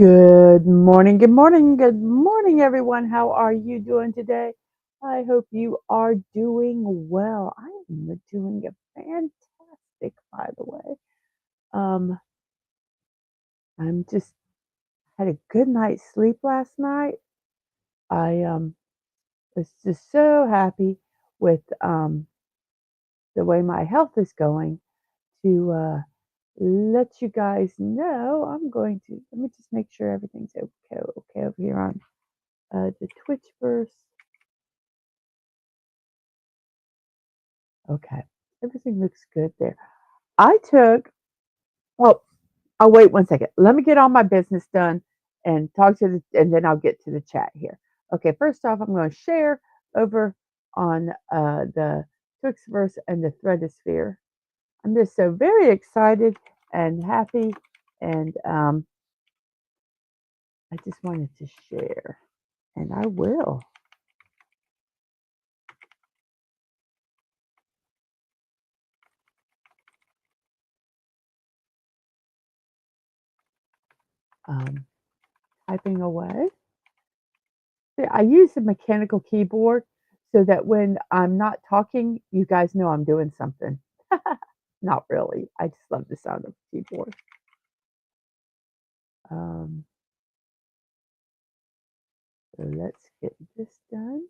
Good morning, good morning, good morning, everyone. How are you doing today? I hope you are doing well. I am doing fantastic, by the way. Um, I'm just had a good night's sleep last night. I was just so happy with the way my health is going to let you guys know. I'm going to let me just make sure everything's okay over here on the Twitch verse. Okay. Everything looks good there. I took, well, I'll wait 1 second. Let me get all my business done and and then I'll get to the chat here. Okay. First off, I'm going to share over on the Twixverse and the Threadosphere. I'm just so very excited and happy. And I just wanted to share, and I will. Um, Typing away. See, I use a mechanical keyboard so that when I'm not talking, you guys know I'm doing something. Not really. I just love the sound of the keyboard. Um, so let's get this done.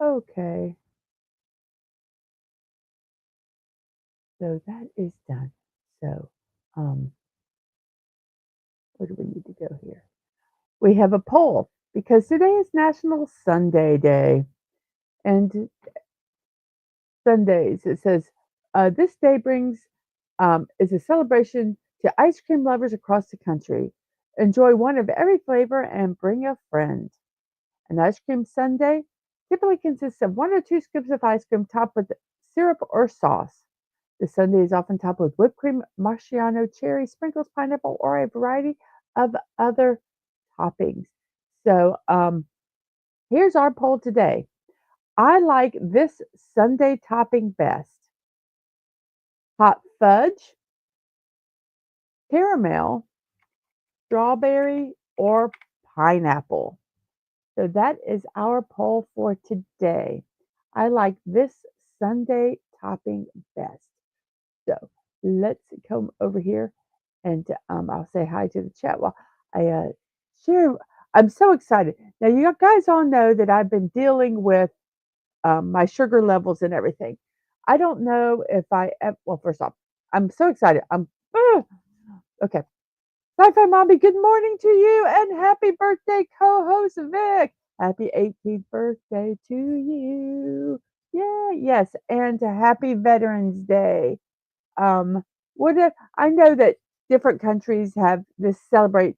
Okay, so that is done. So, um, where do we need to go here? We have a poll because today is National Sundae Day. And Sundays, it says, this day is a celebration to ice cream lovers across the country. Enjoy one of every flavor and bring a friend. An ice cream sundae typically consists of 1 or 2 scoops of ice cream topped with syrup or sauce. The sundae is often topped with whipped cream, marciano, cherry, sprinkles, pineapple, or a variety of other toppings. So here's our poll today. I like this sundae topping best: hot fudge, caramel, strawberry, or pineapple. So that is our poll for today. I like this sundae topping best. So let's come over here and I'll say hi to the chat while I share. I'm so excited. Now, you guys all know that I've been dealing with my sugar levels and everything. I don't know if well, first off, I'm so excited. Okay. Sci-Fi Mommy, good morning to you and happy birthday, co-host Vic. Happy 18th birthday to you. Yeah, yes, and happy Veterans Day. Um, I know that different countries have celebrate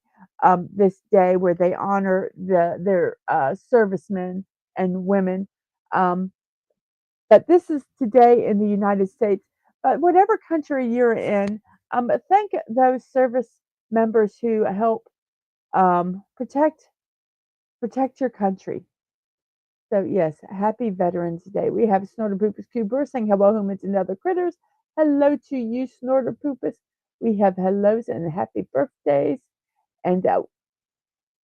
this day where they honor their servicemen and women. Um, but this is today in the United States. But whatever country you're in, thank those service members who help protect your country. So yes, happy Veterans Day. We have Snorterpoopus Cooper saying hello, humans and other critters. Hello to you, Snorterpoopus. We have hellos and happy birthdays. And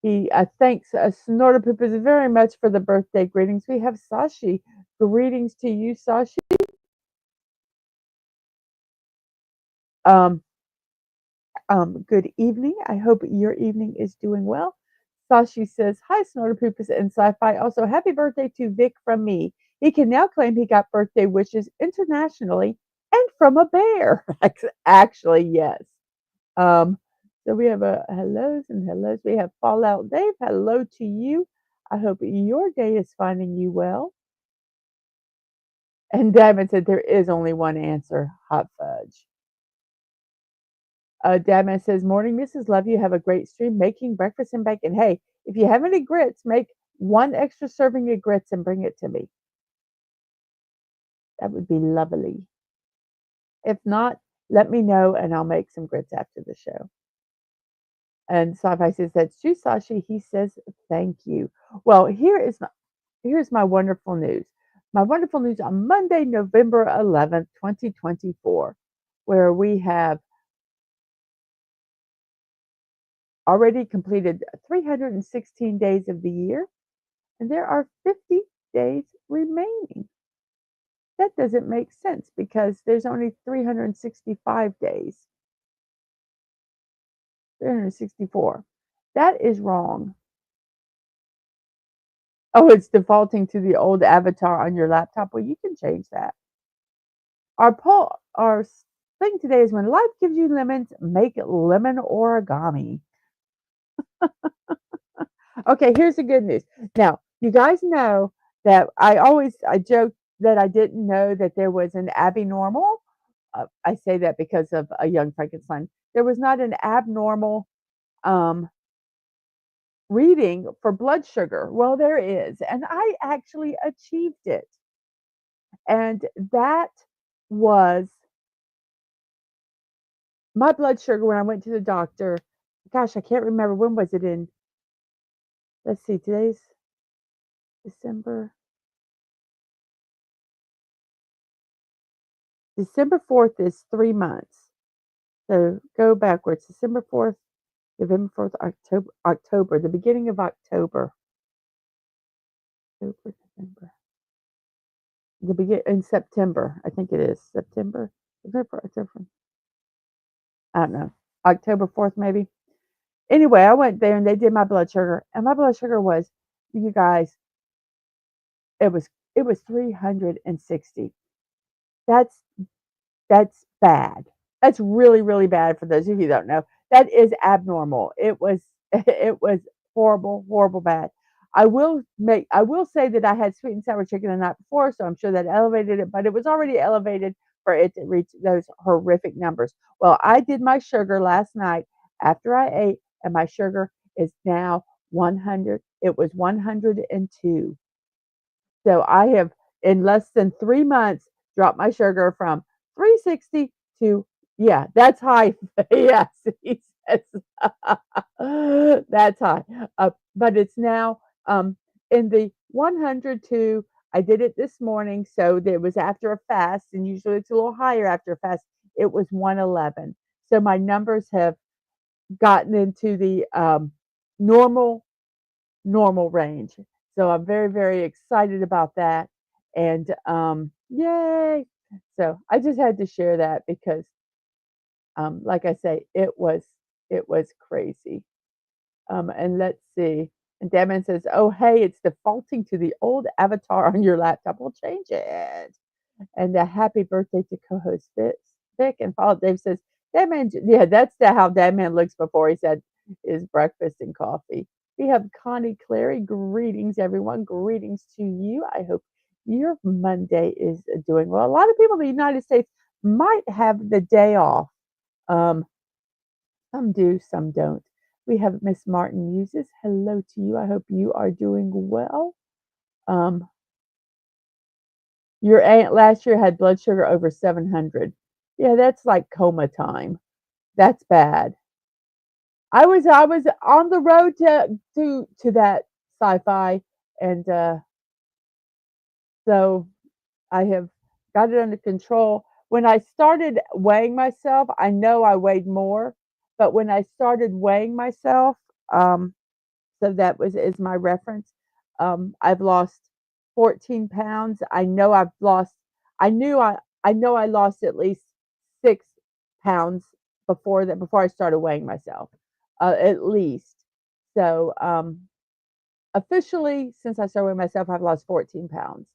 he thanks Snorterpoopus very much for the birthday greetings. We have Sashi. Greetings to you, Sashi. Um, good evening. I hope your evening is doing well. Sashi says, hi, Snorterpoopus and Sci-Fi. Also, happy birthday to Vic from me. He can now claim he got birthday wishes internationally and from a bear. Actually, yes. Um, so we have a hellos and hellos. We have Fallout Dave. Hello to you. I hope your day is finding you well. And Diamond said there is only one answer: hot fudge. Dadman says, morning, Mrs. Love you. Have a great stream making breakfast and bacon. Hey, if you have any grits, make one extra serving of grits and bring it to me. That would be lovely. If not, let me know and I'll make some grits after the show. And Sci-Fi says, that's true, Sashi. He says, thank you. Well, here's my wonderful news. My wonderful news on Monday, November 11th, 2024, where we have already completed 316 days of the year, and there are 50 days remaining. That doesn't make sense because there's only 365 days, 364. That is wrong. Oh, it's defaulting to the old avatar on your laptop. Well, you can change that. Our thing today is when life gives you lemons, make lemon origami. Okay, here's the good news. Now, you guys know that I joke that I didn't know that there was an abnormal. I say that because of a young Frankenstein. There was not an abnormal um, reading for blood sugar. Well, there is, and I actually achieved it. And that was my blood sugar when I went to the doctor. Gosh, I can't remember when was it in. Let's see, today's December. December 4th is 3 months. So go backwards. December 4th, November 4th, October, the beginning of October. October, November. The begin in September, I think it is. September. October. I don't know. October 4th, maybe. Anyway, I went there and they did my blood sugar. And my blood sugar was, you guys, it was it was 360. That's That's bad. That's really, really bad for those of you who don't know. That is abnormal. It was it was horrible, horrible bad. I will say that I had sweet and sour chicken the night before, so I'm sure that elevated it, but it was already elevated for it to reach those horrific numbers. Well, I did my sugar last night after I ate, and my sugar is now 100. It was 102. So I have, in less than 3 months, dropped my sugar from 360 to, yeah, that's high. Yes, he says that's high. But it's now in the 102. I did it this morning, so it was after a fast, and usually it's a little higher after a fast. It was 111. So my numbers have gotten into the normal normal range. So I'm very, very excited about that. And yay. So I just had to share that because like I say, it was crazy. And let's see. And Devin says, "Oh, hey, it's defaulting to the old avatar on your laptop. We'll change it." And a happy birthday to co-host Vic. And Paul Dave says, "That man, yeah, that's how that man looks before he said his breakfast and coffee." We have Connie Clary. Greetings, everyone. Greetings to you. I hope your Monday is doing well. A lot of people in the United States might have the day off. Um, some do, some don't. We have Miss Martin Muses. Hello to you. I hope you are doing well. Um, your aunt last year had blood sugar over 700. Yeah, that's like coma time. That's bad. I was on the road to that sci-fi, and so I have got it under control. When I started weighing myself, I know I weighed more, but when I started weighing myself, um, so that was is my reference. I've lost 14 pounds. I know I've lost. I knew I know I lost at least 6 pounds before that. Before I started weighing myself, at least. So officially, since I started weighing myself, I've lost 14 pounds.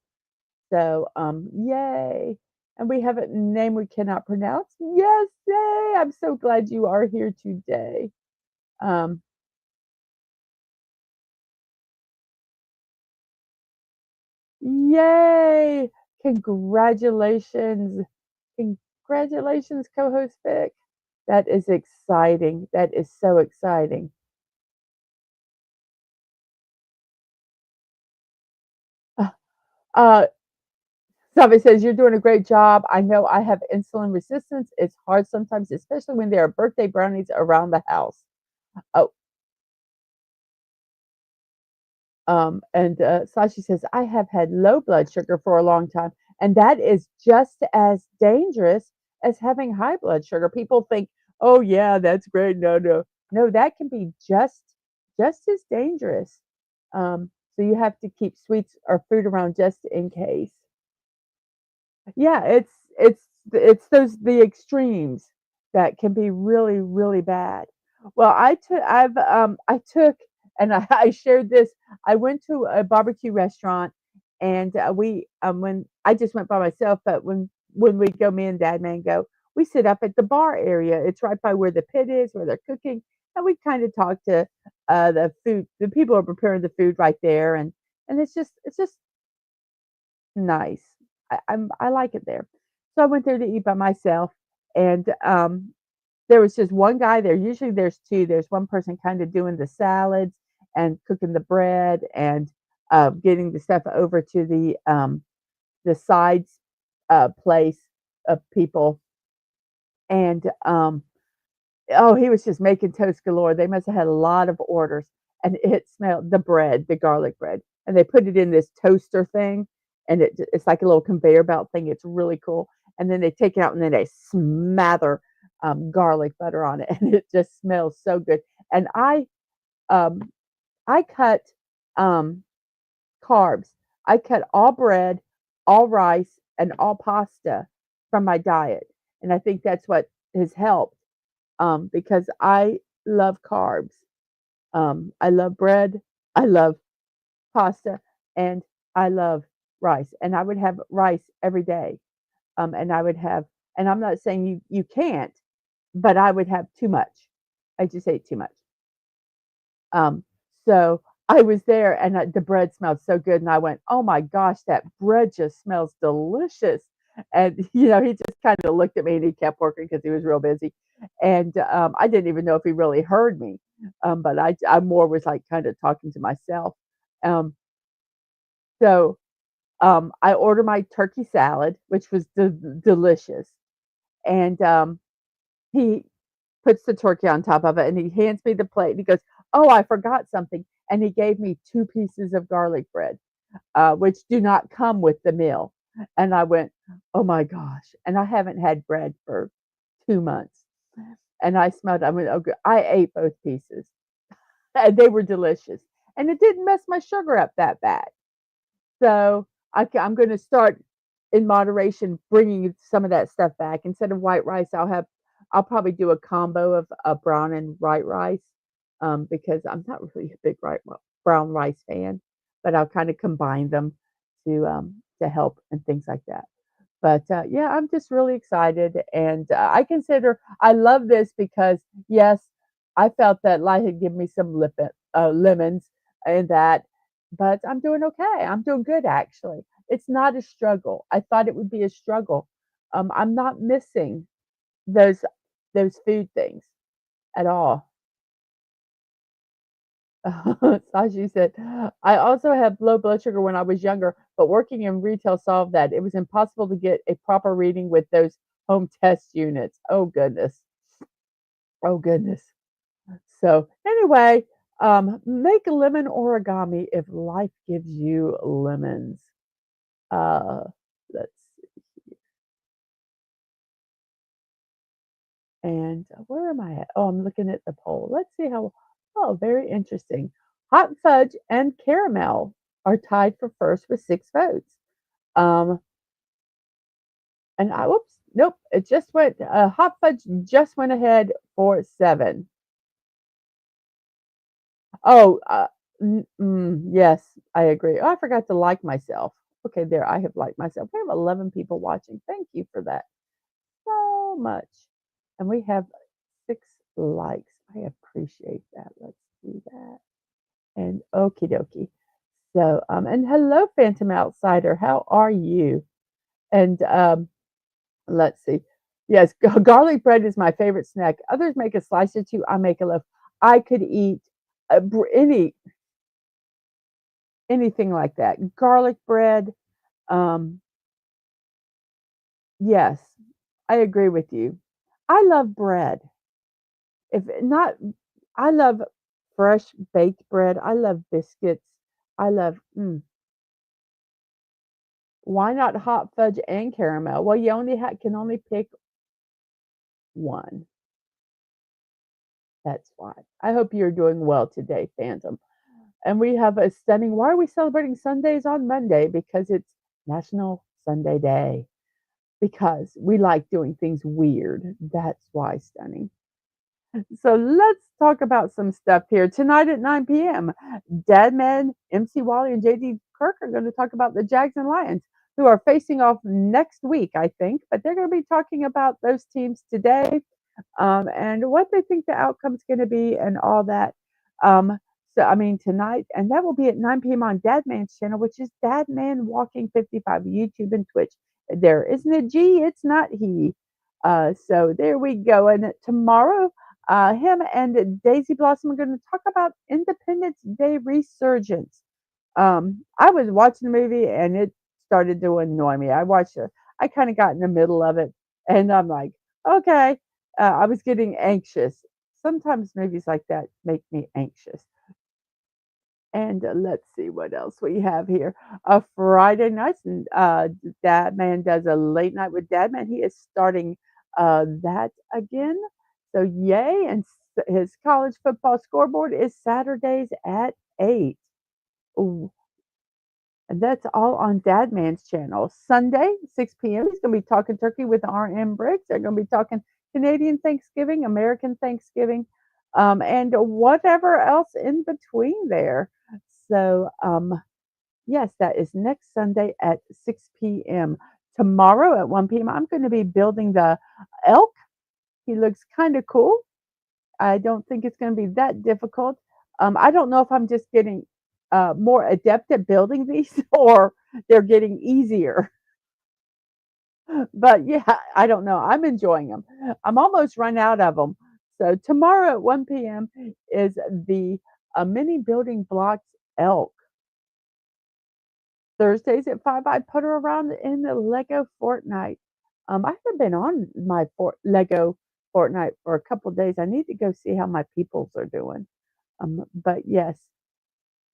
So yay! And we have a name we cannot pronounce. Yes, yay! I'm so glad you are here today. Um, Yay! Congratulations. Congratulations, co-host Vic. That is exciting. That is so exciting. Uh, uh Somebody says you're doing a great job. I know I have insulin resistance. It's hard sometimes, especially when there are birthday brownies around the house. Oh, and Sashi says, I have had low blood sugar for a long time, and that is just as dangerous as having high blood sugar. People think, oh, yeah, that's great. No, no. no, that can be just as dangerous. So you have to keep sweets or food around just in case. Yeah, it's those the extremes that can be really, really bad. Well, I took and I shared this. I went to a barbecue restaurant and we when I just went by myself, but when we go, me and Dad man go, we sit up at the bar area. It's right by where the pit is, where they're cooking, and we kind of talk to the people who are preparing the food right there, and it's just nice. I like it there. So I went there to eat by myself, and there was just one guy there. Usually there's two. There's one person kind of doing the salads and cooking the bread and getting the stuff over to the sides place of people. And oh, he was just making toast galore. They must have had a lot of orders, and it smelled the bread, the garlic bread, and they put it in this toaster thing, and it's like a little conveyor belt thing. It's really cool. And then they take it out, and then they smother garlic butter on it, and it just smells so good. And um, I cut um, carbs. I cut all bread, all rice, and all pasta from my diet, and I think that's what has helped because I love carbs. I love bread, I love pasta, and I love rice. And I would have rice every day. And I would have, and I'm not saying you can't, but I would have too much. I just ate too much. Um, so I was there, and the bread smelled so good, and I went, "Oh my gosh, that bread just smells delicious." And he just kind of looked at me, and he kept working because he was real busy. And I didn't even know if he really heard me, but I more was like kind of talking to myself. Um, so I ordered my turkey salad, which was delicious, and he puts the turkey on top of it, and he hands me the plate, and he goes, "Oh, I forgot something," and he gave me 2 pieces of garlic bread, which do not come with the meal, and I went, "Oh my gosh," and I haven't had bread for 2 months, and I went, "Oh, good." I ate both pieces, and they were delicious, and it didn't mess my sugar up that bad. So I'm going to start in moderation, bringing some of that stuff back. Instead of white rice, I'll probably do a combo of brown and white rice because I'm not really a big brown rice fan, but I'll kind of combine them to help and things like that. But yeah, I'm just really excited, and I love this because yes, I felt that life had given me some lemons and that, but I'm doing okay. I'm doing good actually. It's not a struggle. I thought it would be a struggle. I'm not missing those those food things at all. Sashi said, I also had low blood sugar when I was younger, but working in retail solved that. It was impossible to get a proper reading with those home test units. Oh, goodness. Oh, goodness. So, anyway, make a lemon origami if life gives you lemons. Uh, let's And where am I at? Oh, I'm looking at the poll. Let's see how. Oh, very interesting. Hot fudge and caramel are tied for first with 6 votes. Um, and I, whoops, nope, it just went. Hot fudge just went ahead for 7. Oh, yes, I agree. Oh, I forgot to like myself. Okay, there, I have liked myself. We have 11 people watching. Thank you for that so much. And we have 6 likes. I appreciate that. Let's do that. And okie dokie. So, and hello, Phantom Outsider. How are you? And let's see. Yes, garlic bread is my favorite snack. Others make a slice or two. I make a loaf. I could eat anything like that. Garlic bread. Um, yes, I agree with you. I love bread. If not, I love fresh baked bread. I love biscuits. I love. Why not hot fudge and caramel? Well, you only can only pick one. That's why. I hope you're doing well today, Phantom. And we have a stunning. Why are we celebrating Sundays on Monday? Because it's National Sunday Day. Because we like doing things weird. That's why, stunning. So let's talk about some stuff here. Tonight at 9 p.m., Dadman, MC Wally, and JD Kirk are going to talk about the Jags and Lions, who are facing off next week, I think. But they're going to be talking about those teams today, and what they think the outcome's going to be and all that. So, I mean, tonight, and that will be at 9 p.m. on Dadman's channel, which is DadmanWalking55, YouTube and Twitch. There isn't a G, it's not he. So there we go. And tomorrow, him and Daisy Blossom are going to talk about Independence Day resurgence. I was watching the movie and it started to annoy me. I kind of got in the middle of it and I'm like, okay, I was getting anxious. Sometimes movies like that make me anxious. And let's see what else we have here. Friday nights, and Dad Man does a late night with Dad Man. He is starting that again. So yay! And his college football scoreboard is Saturdays at 8. Ooh, and that's all on Dad Man's channel. Sunday, 6 p.m. He's going to be talking turkey with R.M. Briggs. They're going to be talking Canadian Thanksgiving, American Thanksgiving, and whatever else in between there. So, yes, that is next Sunday at 6 p.m. Tomorrow at 1 p.m., I'm going to be building the elk. He looks kind of cool. I don't think it's going to be that difficult. I don't know if I'm just getting more adept at building these or they're getting easier. But yeah, I don't know. I'm enjoying them. I'm almost run out of them. So tomorrow at 1 p.m. is the mini building blocks elk. Thursdays at 5, I put her around in the Lego Fortnite. I haven't been on my Lego Fortnite for a couple days. I need to go see how my peoples are doing. But yes,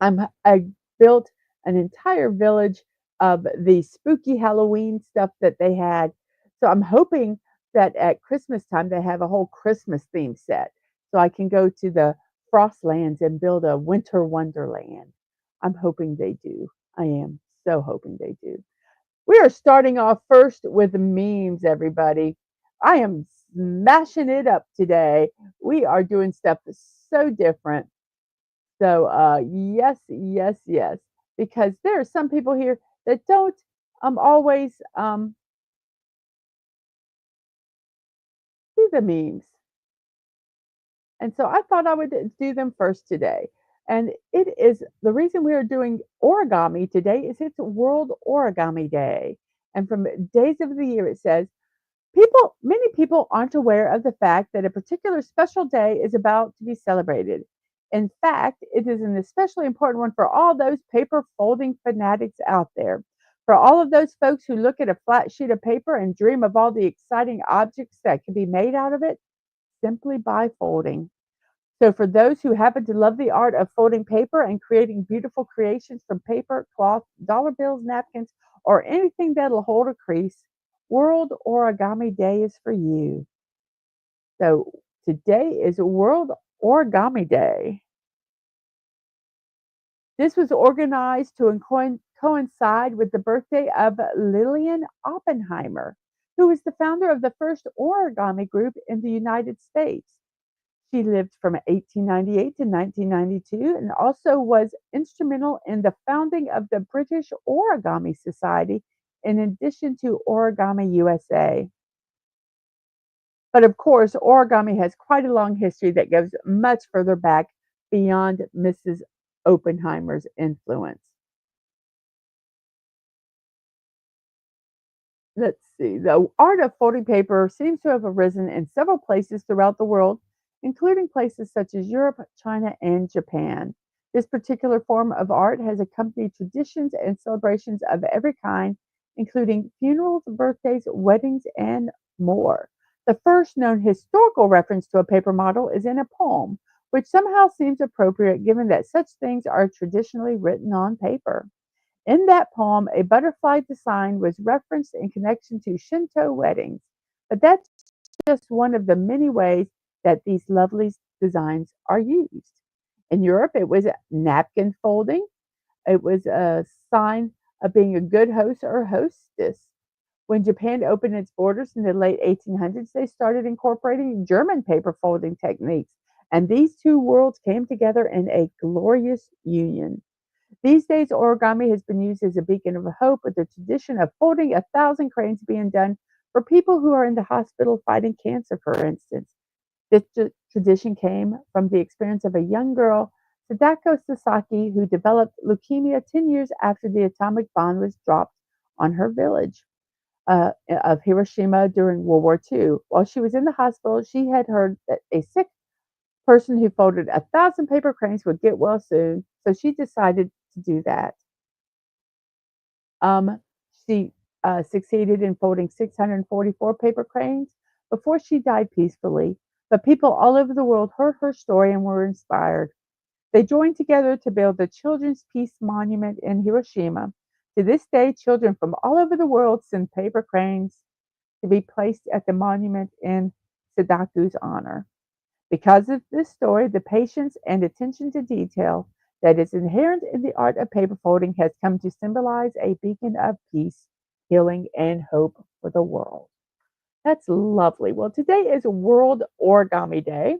I built an entire village of the spooky Halloween stuff that they had. So I'm hoping that at Christmas time they have a whole Christmas theme set. So I can go to the Frostlands and build a winter wonderland. I'm hoping they do. I am so hoping they do. We are starting off first with memes, everybody. I am smashing it up today. We are doing stuff so different. So, yes, yes, yes, because there are some people here that don't always see the memes. And so I thought I would do them first today. And it is the reason we are doing origami today is it's World Origami Day. And from days of the year, it says many people aren't aware of the fact that a particular special day is about to be celebrated. In fact, it is an especially important one for all those paper folding fanatics out there. For all of those folks who look at a flat sheet of paper and dream of all the exciting objects that can be made out of it simply by folding. So, for those who happen to love the art of folding paper and creating beautiful creations from paper, cloth, dollar bills, napkins, or anything that'll hold a crease, World Origami Day is for you. So, today is World Origami Day. This was organized to coincide with the birthday of Lillian Oppenheimer, who was the founder of the first origami group in the United States. She lived from 1898 to 1992 and also was instrumental in the founding of the British Origami Society, in addition to Origami USA. But of course, origami has quite a long history that goes much further back beyond Mrs. Oppenheimer's influence. Let's see. The art of folding paper seems to have arisen in several places throughout the world, including places such as Europe, China, and Japan. This particular form of art has accompanied traditions and celebrations of every kind, including funerals, birthdays, weddings, and more. The first known historical reference to a paper model is in a poem, which somehow seems appropriate given that such things are traditionally written on paper. In that poem, a butterfly design was referenced in connection to Shinto weddings, but that's just one of the many ways that these lovelies designs are used. In Europe, it was napkin folding. It was a sign of being a good host or hostess. When Japan opened its borders in the late 1800s, they started incorporating German paper folding techniques, and these two worlds came together in a glorious union. These days, origami has been used as a beacon of hope, with the tradition of folding 1,000 cranes being done for people who are in the hospital fighting cancer, for instance. This tradition came from the experience of a young girl, Sadako Sasaki, who developed leukemia 10 years after the atomic bomb was dropped on her village of Hiroshima during World War II. While she was in the hospital, she had heard that a sick person who folded 1,000 paper cranes would get well soon, so she decided to do that. Um, she succeeded in folding 644 paper cranes before she died peacefully, but people all over the world heard her story and were inspired. They joined together to build the Children's Peace Monument in Hiroshima. To this day, children from all over the world send paper cranes to be placed at the monument in Sadaku's honor. Because of this story, the patience and attention to detail that is inherent in the art of paper folding has come to symbolize a beacon of peace, healing, and hope for the world. That's lovely. Well, today is World Origami Day.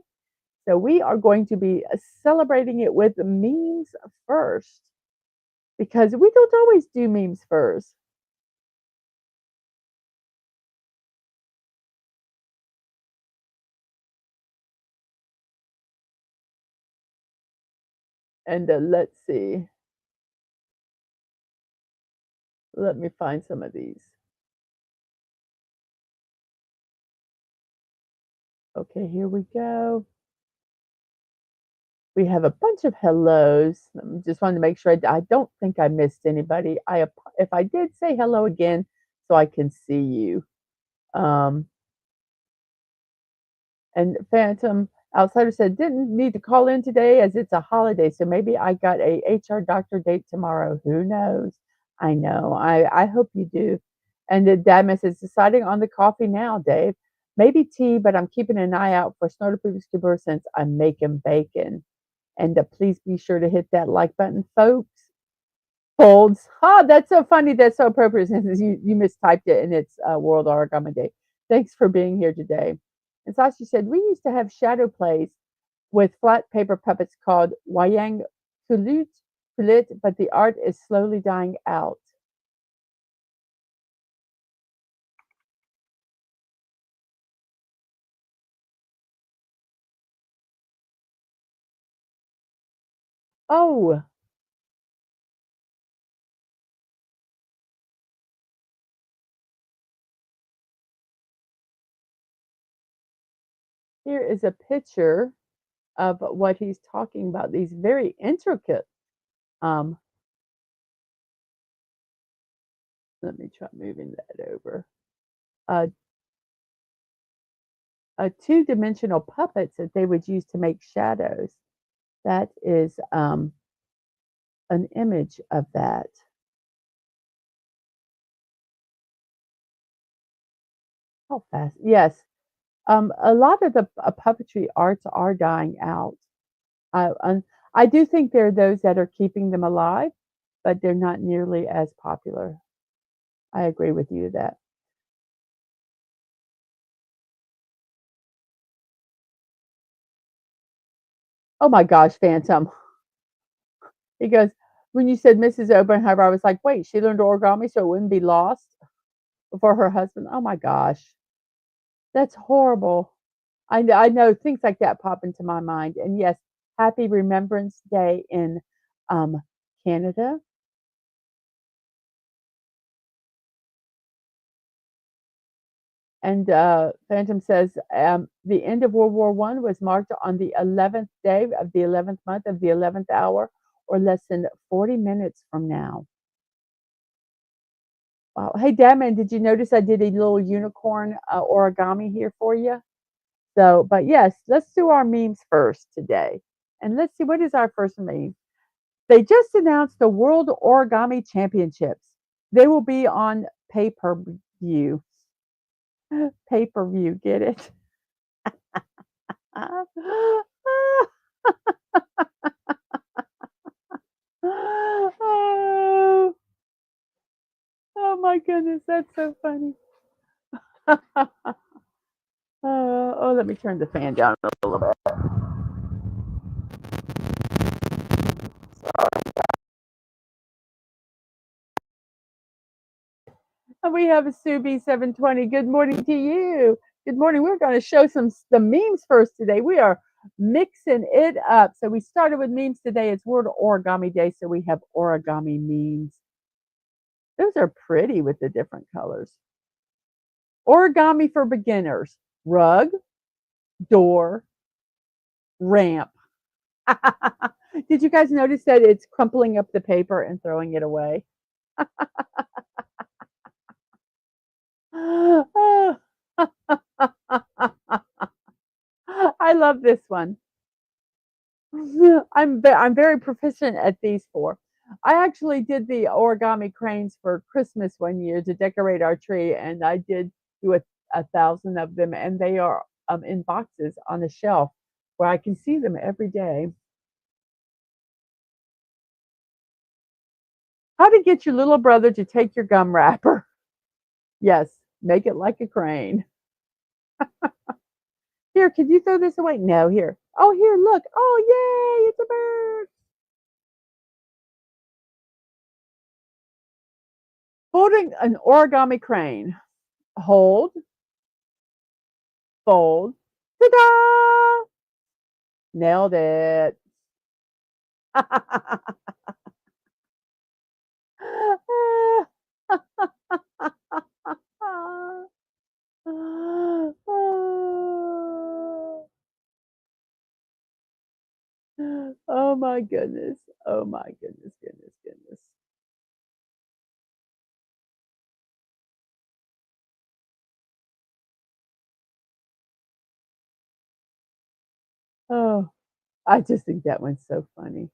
So we are going to be celebrating it with memes first because we don't always do memes first. And let's see. Let me find some of these. Okay, here we go. We have a bunch of hellos. Just wanted to make sure I don't think I missed anybody. If I did, say hello again so I can see you. Um, and Phantom Outsider said didn't need to call in today as it's a holiday, so maybe I got a HR doctor date tomorrow. Who knows? I know. I hope you do. And the Dadman is deciding on the coffee now, Dave. Maybe tea, but I'm keeping an eye out for Snowderpoop's since I'm making bacon. And please be sure to hit that like button, folks. Folds. Oh, that's so funny. That's so appropriate since you mistyped it and it's World Origami Day. Thanks for being here today. And Sashi said, we used to have shadow plays with flat paper puppets called Wayang Kulit, but the art is slowly dying out. Oh, here is a picture of what he's talking about. These very intricate. Um, Let me try moving that over. Uh, Two-dimensional puppets that they would use to make shadows. That is an image of that. How fast? Yes. A lot of the puppetry arts are dying out. I, um, I do think there are those that are keeping them alive, but they're not nearly as popular. I agree with you that. Oh my gosh, Phantom. He goes, when you said Mrs. Oppenheimer, I was like, wait, she learned origami so it wouldn't be lost before her husband. Oh my gosh. That's horrible. I know things like that pop into my mind. And yes, happy Remembrance Day in um, Canada. And Phantom says the end of World War I was marked on the 11th day of the 11th month of the 11th hour, or less than 40 minutes from now. Wow. Hey, Dadman, did you notice I did a little unicorn origami here for you? So, but yes, let's do our memes first today. And let's see, what is our first meme? They just announced the World Origami Championships. They will be on pay per view. Pay per view, get it? Oh, oh my goodness, that's so funny. Oh, let me turn the fan down a little bit. And we have a Subi 720. Good morning to you. Good morning. We're going to show the memes first today. We are mixing it up. So we started with memes today. It's World Origami Day, so we have origami memes. Those are pretty with the different colors. Origami for beginners. Rug, door, ramp. Did you guys notice that it's crumpling up the paper and throwing it away? I love this one. I'm very proficient at these four. I actually did the origami cranes for Christmas one year to decorate our tree, and I did do a thousand of them, and they are in boxes on a shelf where I can see them every day. How to get your little brother to take your gum wrapper? Yes, make it like a crane. Here, could you throw this away? No, here. Oh, here, look. Oh, yay, it's a bird. Holding an origami crane. Hold, fold. Ta-da! Nailed it. Oh my goodness. Oh my goodness, goodness, goodness. Oh, I just think that one's so funny.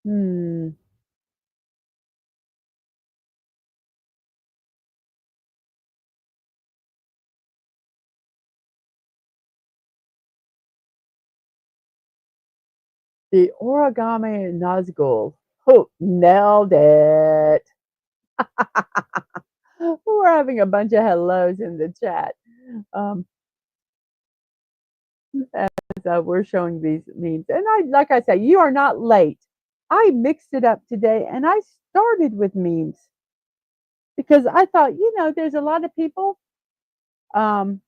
Hmm. The origami Nazgul. Oh, nailed it. We're having a bunch of hellos in the chat. Um, as we're showing these memes. And like I say, you are not late. I mixed it up today and I started with memes because I thought, there's a lot of people um,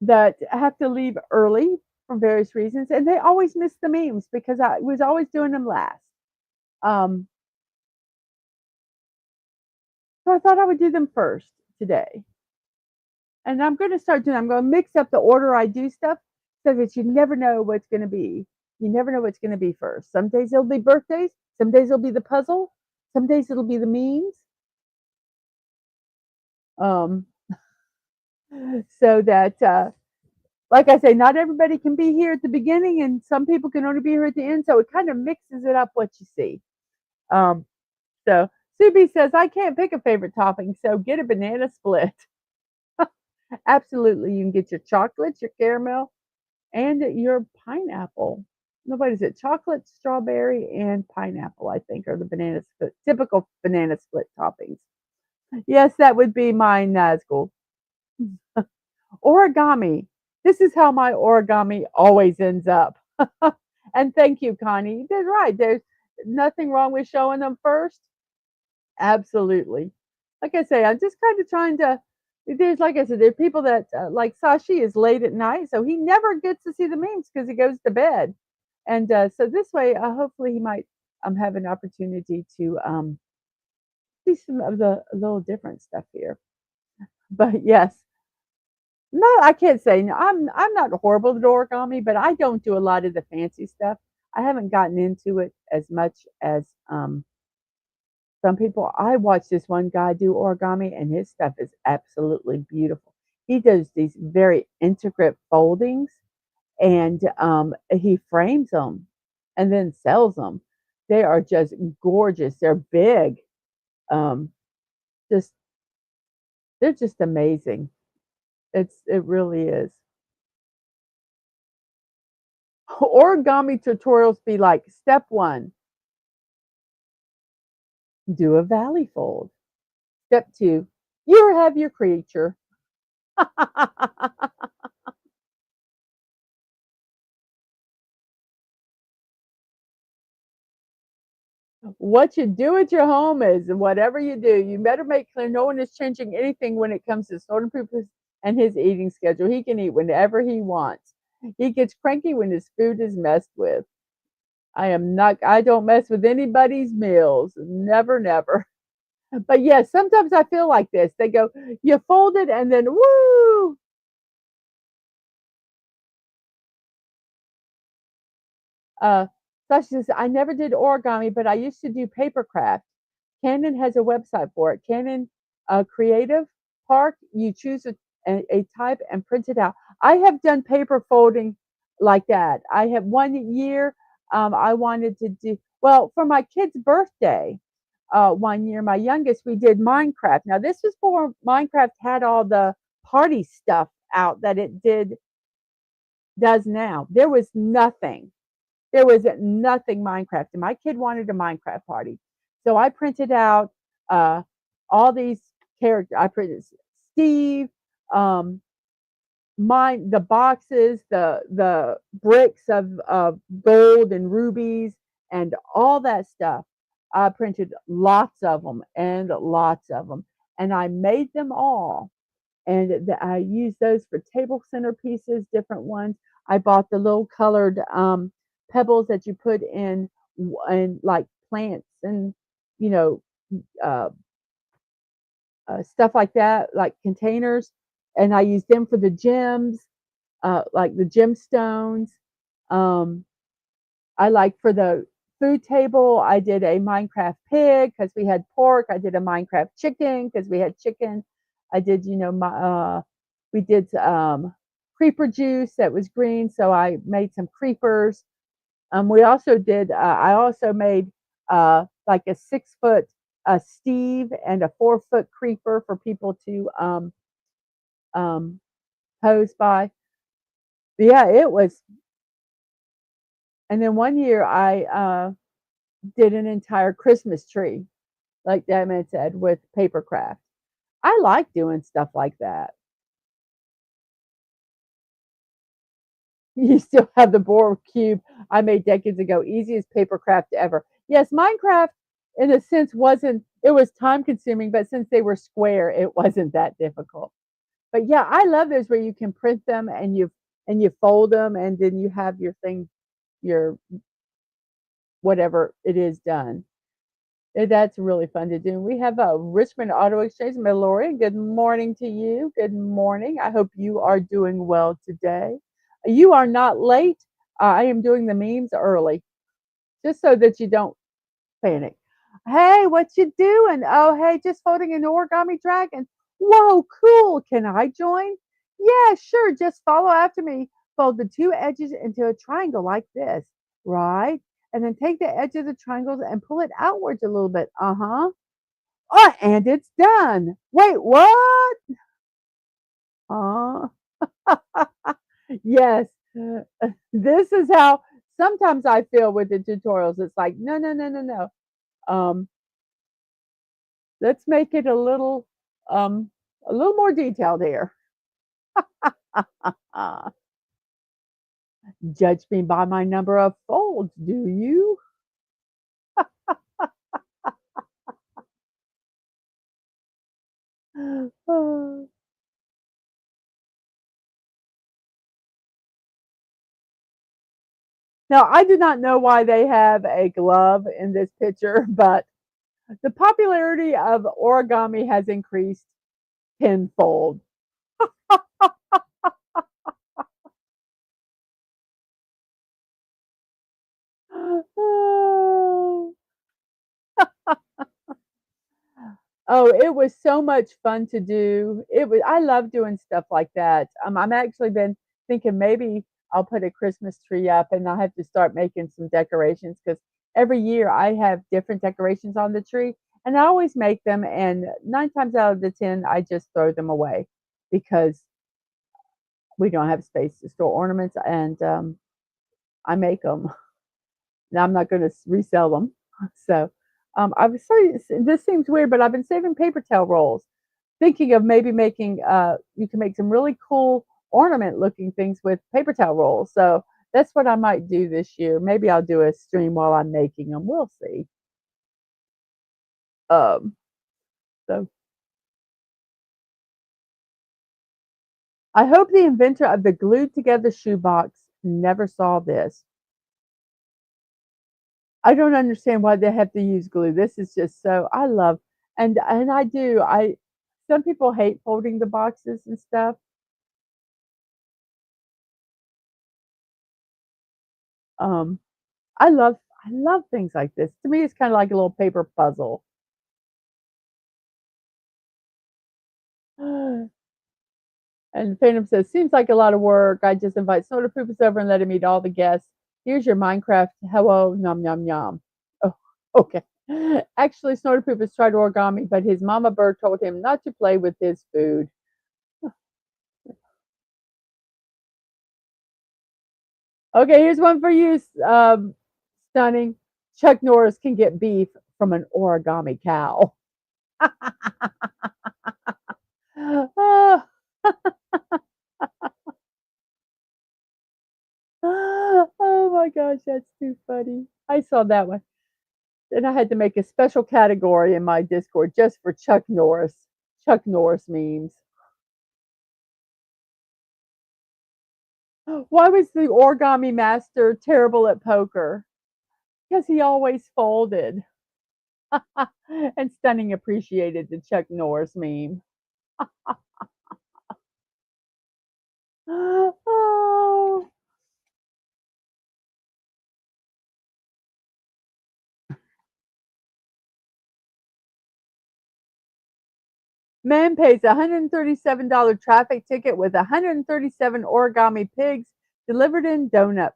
that have to leave early for various reasons, and they always miss the memes because I was always doing them last. Um, so I thought I would do them first today. And I'm going to start doing, I'm going to mix up the order I do stuff so that you never know what's going to be. You never know what's going to be first. Some days it'll be birthdays. Some days it'll be the puzzle. Some days it'll be the memes. Um, so that, like I say, not everybody can be here at the beginning, and some people can only be here at the end. So it kind of mixes it up what you see. Um, so Subi says, I can't pick a favorite topping, so get a banana split. Absolutely. You can get your chocolates, your caramel, and your pineapple. No, what is it? Chocolate, strawberry, and pineapple, I think, are the typical banana split toppings. Yes, that would be my Nazgul. Origami. This is how my origami always ends up. And thank you, Connie. That's right. There's nothing wrong with showing them first. Absolutely. Like I say, I'm just kind of trying to. There's, like I said, there are people that like Sashi is late at night, so he never gets to see the memes because he goes to bed. And so this way, hopefully, he might have an opportunity to see some of the little different stuff here. But yes, no, I can't say no. I'm not horrible at origami, but I don't do a lot of the fancy stuff. I haven't gotten into it as much as some people. I watch this one guy do origami, and his stuff is absolutely beautiful. He does these very intricate foldings, and he frames them and then sells them. They are just gorgeous. They're big. Um, just they're just amazing. It really is. Origami tutorials be like step one, do a valley fold. Step two, you have your creature. What you do at your home is whatever you do, you better make clear no one is changing anything when it comes to Snowden Poops and his eating schedule. He can eat whenever he wants. He gets cranky when his food is messed with. I don't mess with anybody's meals. Never, never. But yes, sometimes I feel like this. They go, you fold it and then woo. Uh, Sasha says, I never did origami, but I used to do paper craft. Canon has a website for it. Canon Creative Park. You choose a type and print it out. I have done paper folding like that. I have one year. I wanted to do well for my kid's birthday. One year, my youngest, we did Minecraft. Now this was before Minecraft had all the party stuff out that it does now. There was nothing Minecraft, and my kid wanted a Minecraft party. So I printed out all these characters. I printed Steve, um, the boxes, the bricks of gold and rubies, and all that stuff. I printed lots of them and lots of them, and I made them all and I use those for table centerpieces, different ones. I bought the little colored pebbles that you put in like plants and you know uh, stuff like that, like containers, and I use them for the gems, like the gemstones. Um, I like for the food table, I did a Minecraft pig because we had pork. I did a Minecraft chicken because we had chicken. I did, we did creeper juice that was green, so I made some creepers. We also did. I also made like a 6 foot Steve and a 4 foot creeper for people to um, pose by. But yeah, it was. And then one year I did an entire Christmas tree, like Dadman said, with paper craft. I like doing stuff like that. You still have the board cube I made decades ago. Easiest paper craft ever. Yes, Minecraft, in a sense, wasn't, it was time consuming, but since they were square, it wasn't that difficult. But yeah, I love those where you can print them and you fold them and then you have your thing, your whatever it is done. That's really fun to do. We have a Richmond Auto Exchange. Mallory, good morning to you. Good morning. I hope you are doing well today. You are not late. I am doing the memes early, just so that you don't panic. Hey, what you doing? Oh, hey, just folding an origami dragon. Whoa, cool. Can I join? Yeah, sure. Just follow after me. Fold the two edges into a triangle like this, right? And then take the edge of the triangles and pull it outwards a little bit. Uh-huh. Oh, and it's done. Wait, what? Uh, yes. This is how sometimes I feel with the tutorials. It's like, no, no, no, no, no. Um, let's make it um a little more detailed here. Judge me by my number of folds, do you? Now, I do not know why they have a glove in this picture, but the popularity of origami has increased tenfold. Oh, it was so much fun to do. I love doing stuff like that. I'm actually been thinking maybe I'll put a Christmas tree up, and I'll have to start making some decorations because every year I have different decorations on the tree, and I always make them, and 9 times out of the 10, I just throw them away because we don't have space to store ornaments, and, I make them. Now I'm not gonna resell them. So, I was sorry, this seems weird, but I've been saving paper towel rolls, thinking of maybe making, you can make some really cool ornament looking things with paper towel rolls. So that's what I might do this year. Maybe I'll do a stream while I'm making them. We'll see. Um, so I hope the inventor of the glued together shoebox never saw this. I don't understand why they have to use glue. This is just so I love and I do. I Some people hate folding the boxes and stuff. Um, I love things like this. To me, it's kind of like a little paper puzzle. And Phantom says, seems like a lot of work. I just invite Soda Poopers over and let him eat all the guests. Here's your Minecraft. Hello, nom nom nom. Oh, okay. Actually, Snorter Poopers tried origami, but his mama bird told him not to play with his food. Okay, here's one for you, Stunning. Chuck Norris can get beef from an origami cow. Oh, oh my gosh, that's too funny. I saw that one. And I had to make a special category in my Discord just for Chuck Norris. Chuck Norris memes. Why was the origami master terrible at poker? Because he always folded. And Stunning appreciated the Chuck Norris meme. Oh. Man pays $137 traffic ticket with 137 origami pigs delivered in donut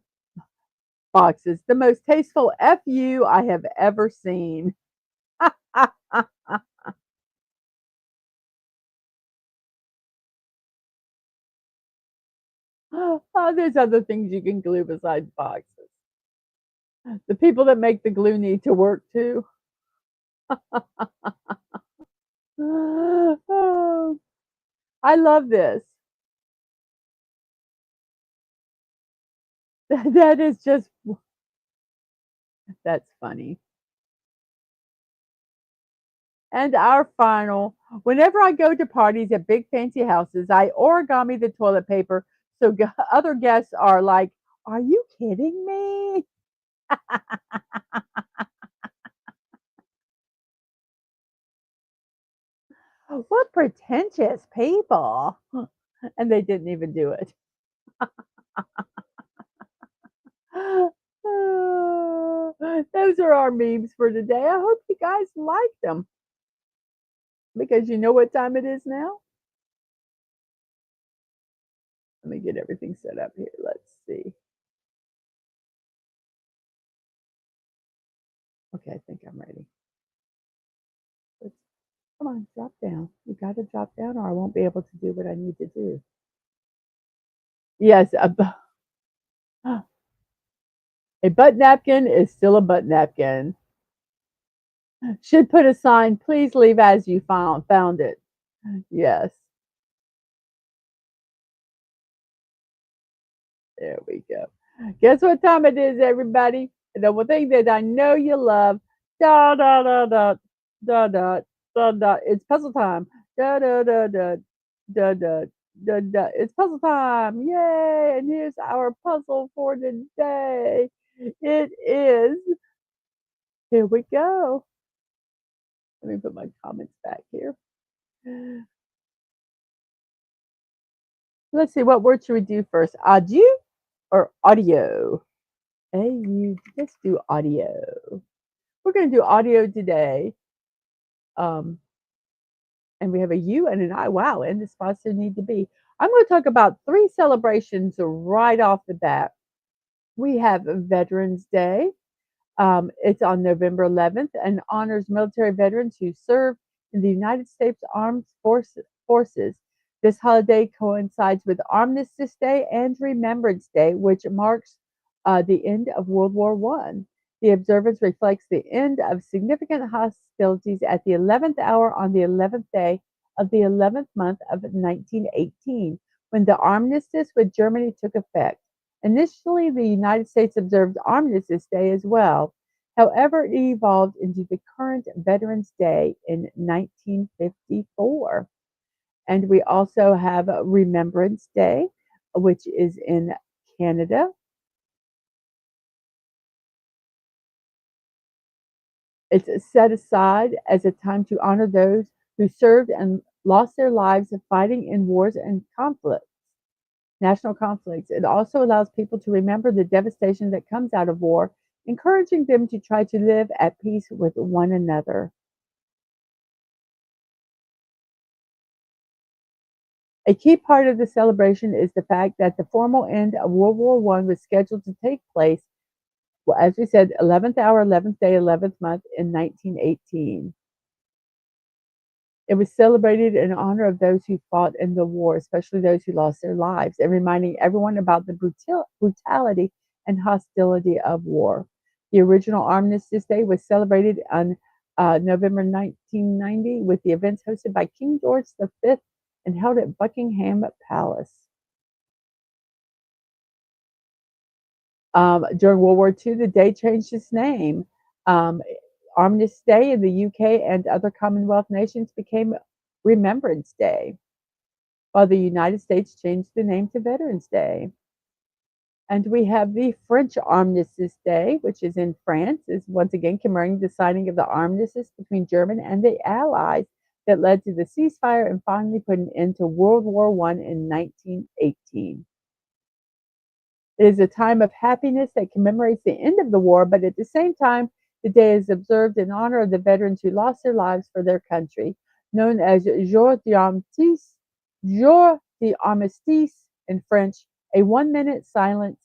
boxes. The most tasteful FU I have ever seen. Oh, there's other things you can glue besides boxes. The people that make the glue need to work too. Oh, I love this. That is just that's funny. And our final, whenever I go to parties at big fancy houses, I origami the toilet paper so other guests are like, "Are you kidding me?" What pretentious people. And they didn't even do it. Those are our memes for today. I hope you guys liked them because you know what time it is now? Let me get everything set up here. Let's see. Okay, I think I'm ready. Let's, come on, drop down. You got to drop down or I won't be able to do what I need to do. Yes, a butt napkin is still a butt napkin. Should put a sign, please leave as you found it. Yes, there we go. Guess what time it is, everybody? The one thing that I know you love. Da da da da da da da da. It's puzzle time. Da da da da da da da da. It's puzzle time. Yay! And here's our puzzle for today. It is. Here we go. Let me put my comments back here. Let's see, what word should we do first? Adieu or audio? Let's do audio. We're going to do audio today. And we have a U and an I. Wow, and the spots there need to be. I'm going to talk about three celebrations right off the bat. We have Veterans Day. It's on November 11th and honors military veterans who served in the United States Forces. This holiday coincides with Armistice Day and Remembrance Day, which marks the end of World War I. The observance reflects the end of significant hostilities at the 11th hour on the 11th day of the 11th month of 1918, when the armistice with Germany took effect. Initially, the United States observed Armistice Day as well. However, it evolved into the current Veterans Day in 1954. And we also have Remembrance Day, which is in Canada. It's set aside as a time to honor those who served and lost their lives fighting in wars and conflicts, national conflicts. It also allows people to remember the devastation that comes out of war, encouraging them to try to live at peace with one another. A key part of the celebration is the fact that the formal end of World War I was scheduled to take place, well, as we said, 11th hour, 11th day, 11th month in 1918. It was celebrated in honor of those who fought in the war, especially those who lost their lives, and reminding everyone about the brutality and hostility of war. The original Armistice Day was celebrated on November 1990 with the events hosted by King George V and held at Buckingham Palace. During World War II, the day changed its name. Um, Armistice Day in the UK and other Commonwealth nations became Remembrance Day, while the United States changed the name to Veterans Day. And we have the French Armistice Day, which is in France, is once again commemorating the signing of the armistice between Germany and the Allies that led to the ceasefire and finally put an end to World War I in 1918. It is a time of happiness that commemorates the end of the war, but at the same time, the day is observed in honor of the veterans who lost their lives for their country, known as Jour d'Armistice in French. A 1 minute silence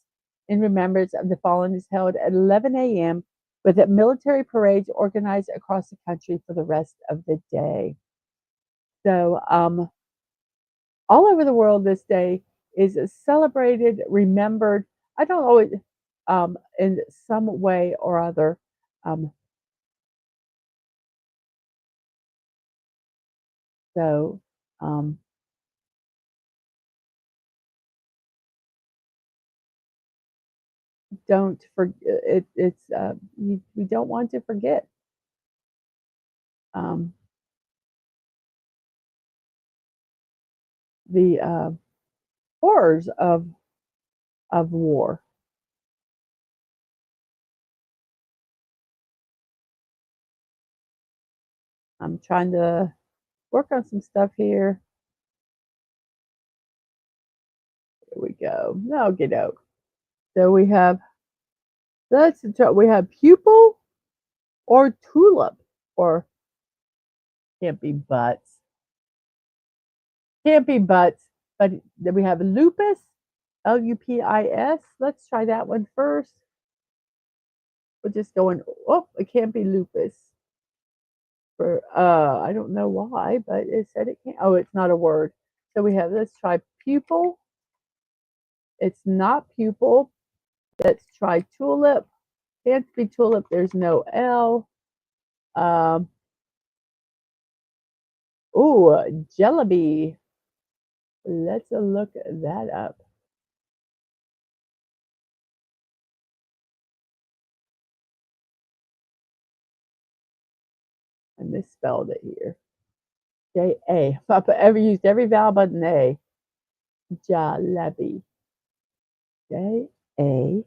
in remembrance of the fallen is held at 11 a.m. with military parades organized across the country for the rest of the day. So, all over the world this day is celebrated, remembered. I don't always, in some way or other. Um, so um, don't forget it. We don't want to forget um, the horrors of war. I'm trying to work on some stuff here. Here we go. No, get out. So we have pupil or tulip or can't be butts. Can't be butts, but then we have lupus, Lupis. Let's try that one first. We're just going, oh, it can't be lupus. For I don't know why, but it said it can't. Oh, it's not a word. So we have, let's try pupil. It's not pupil. Let's try tulip. Can't be tulip. There's no L. Um, oh, jellyby. Let's look that up. I misspelled it here. J-A. I've ever used every vowel but an A. Jalebi. J-A.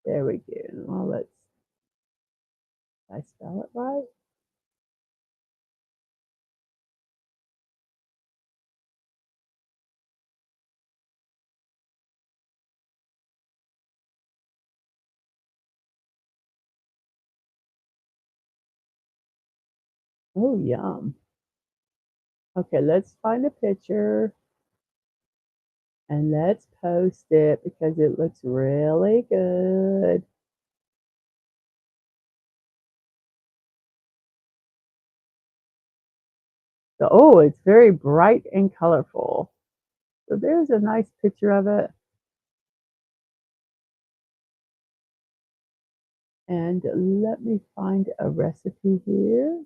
There we go. Well, I spell it right? Oh, yum. Okay, let's find a picture and let's post it because it looks really good. So, oh, it's very bright and colorful. So there's a nice picture of it. And let me find a recipe here.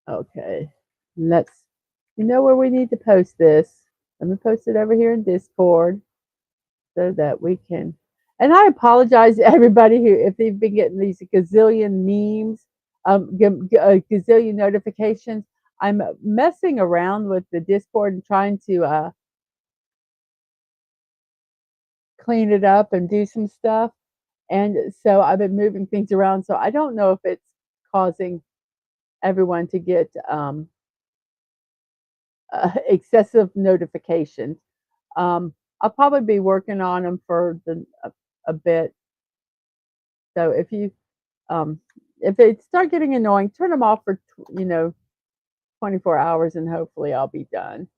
Okay, let's, you know where we need to post this. Let me post it over here in Discord so that we can. And I apologize to everybody who, if they've been getting these gazillion memes, gazillion notifications. I'm messing around with the Discord and trying to clean it up and do some stuff. And so I've been moving things around. So I don't know if it's causing everyone to get excessive notifications. I'll probably be working on them for a bit. So um, if they start getting annoying, turn them off for 24 hours, and hopefully I'll be done.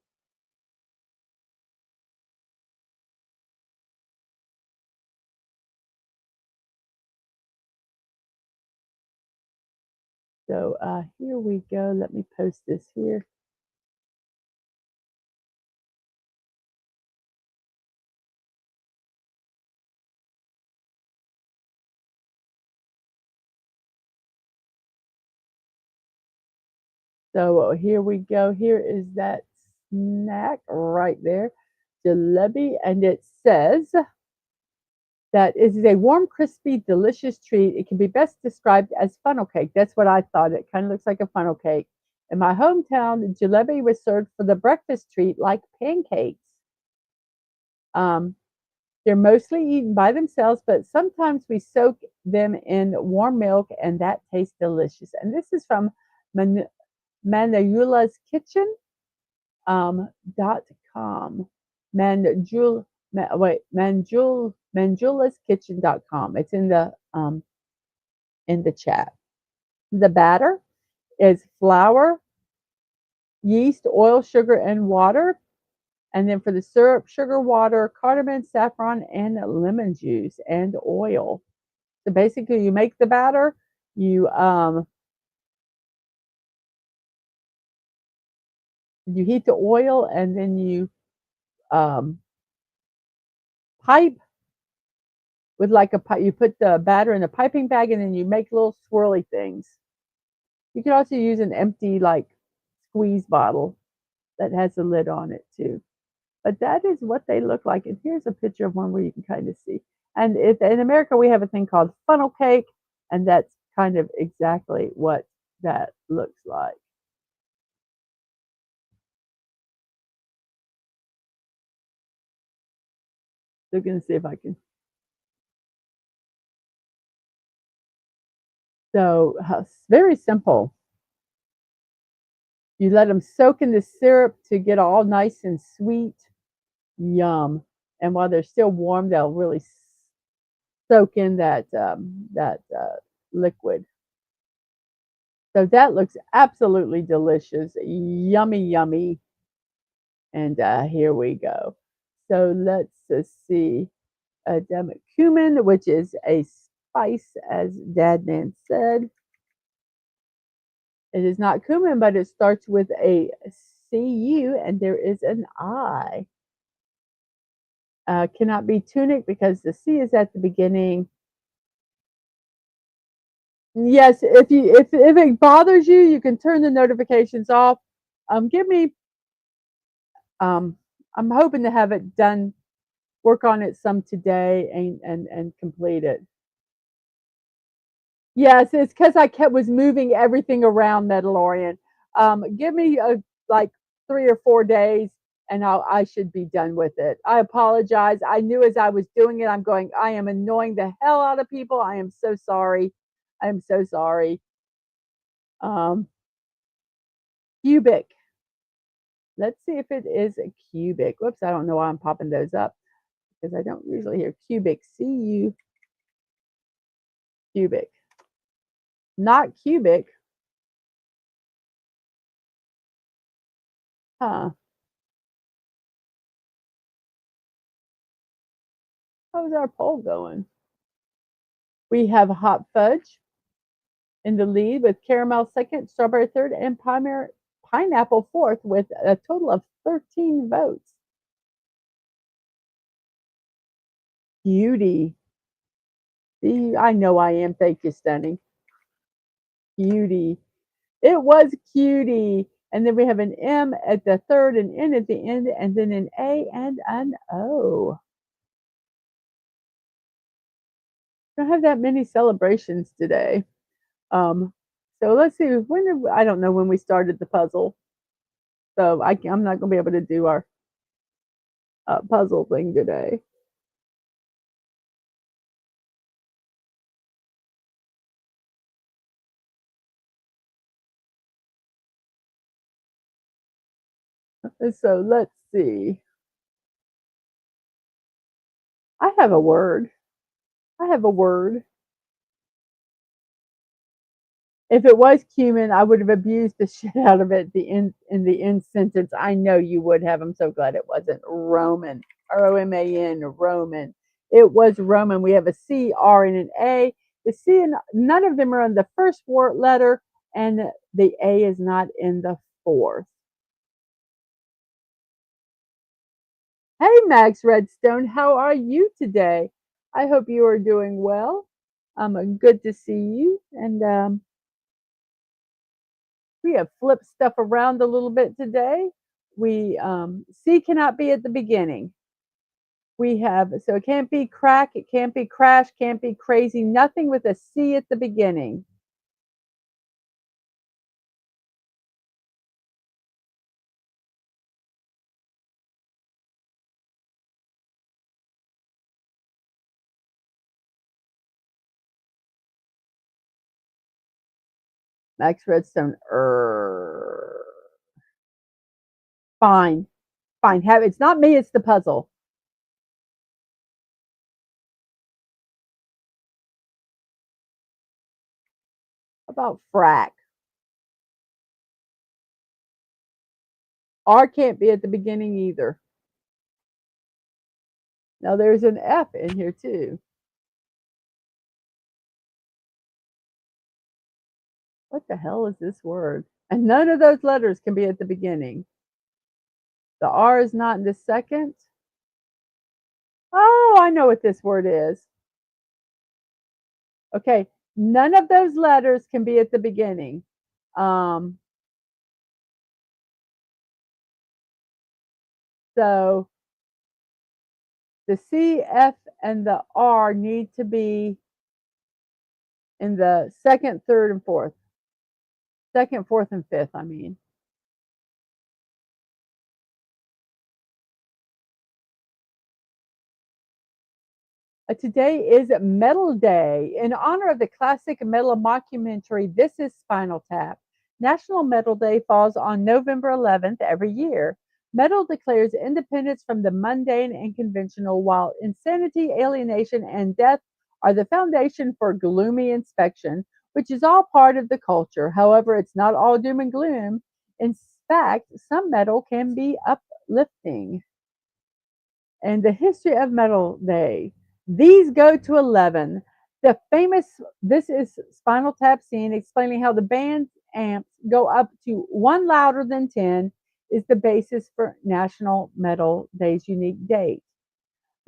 So here we go. Let me post this here. So here we go. Here is that snack right there, jalebi, and it says that it is a warm, crispy, delicious treat. It can be best described as funnel cake. That's what I thought. It kind of looks like a funnel cake. In my hometown, jalebi was served for the breakfast treat like pancakes. Um, they're mostly eaten by themselves, but sometimes we soak them in warm milk, and that tastes delicious. And this is from Man- Manayula's Kitchen .com. Manjul, wait, manjulaskitchen.com. It's in the chat. The batter is flour, yeast, oil, sugar, and water. And then for the syrup, sugar, water, cardamom, saffron, and lemon juice and oil. So basically, you make the batter, you heat the oil, and then you um, pipe with like a pipe. You put the batter in a piping bag, and then you make little swirly things. You can also use an empty like squeeze bottle that has a lid on it too. But that is what they look like. And here's a picture of one where you can kind of see. And in America, we have a thing called funnel cake, and that's kind of exactly what that looks like. So we're going to see if I can. So very simple. You let them soak in the syrup to get all nice and sweet. Yum. And while they're still warm, they'll really soak in that liquid. So that looks absolutely delicious. Yummy, yummy. And here we go. So let's see. Cumin, which is a spice, as Dadman said. It is not cumin, but it starts with a CU and there is an I. Cannot be tunic because the C is at the beginning. Yes, if it bothers you, you can turn the notifications off. Give me. I'm hoping to have it done. Work on it some today and complete it. Yes, it's because I kept was moving everything around, Mandalorian. Give me like 3 or 4 days, and I should be done with it. I apologize. I knew as I was doing it, I'm going. I am annoying the hell out of people. I am so sorry. I am so sorry. Um, Cubic. Let's see if it is a cubic. Whoops, I don't know why I'm popping those up because I don't usually hear cubic. Cubic. Not cubic. Huh. How's our poll going? We have hot fudge in the lead with caramel second, strawberry third, and pineapple fourth with a total of 13 votes. Beauty. See, I know I am. Thank you, Stunning. Cutie. It was cutie. And then we have an M at the third, an N at the end, and then an A and an O. Don't have that many celebrations today. So let's see. I don't know when we started the puzzle, so I'm not going to be able to do our puzzle thing today. So let's see. I have a word. I have a word. If it was cumin, I would have abused the shit out of it in the end sentence. I know you would have. I'm so glad it wasn't Roman. Roman, Roman. It was Roman. We have a C, R, and an A. The C and none of them are on the first word letter, and the A is not in the fourth. Hey, Max Redstone, how are you today? I hope you are doing well. Good to see you. And we have flipped stuff around a little bit today. We C cannot be at the beginning. We have so it can't be crack, it can't be crash, can't be crazy. Nothing with a C at the beginning. Max Redstone. Fine, fine. Have it's not me. It's the puzzle. About frack. R can't be at the beginning either. Now there's an F in here too. What the hell is this word? And none of those letters can be at the beginning. The R is not in the second. Oh, I know what this word is. Okay, none of those letters can be at the beginning. So the C, F, and the R need to be in the second, third, and fourth. Second, fourth, and fifth, I mean. Today is Metal Day. In honor of the classic metal mockumentary, This Is Spinal Tap. National Metal Day falls on November 11th every year. Metal declares independence from the mundane and conventional, while insanity, alienation, and death are the foundation for gloomy inspection, which is all part of the culture. However, it's not all doom and gloom. In fact, some metal can be uplifting. And the history of Metal Day. These go to 11. The famous This Is Spinal Tap scene explaining how the band's amps go up to one louder than 10 is the basis for National Metal Day's unique date.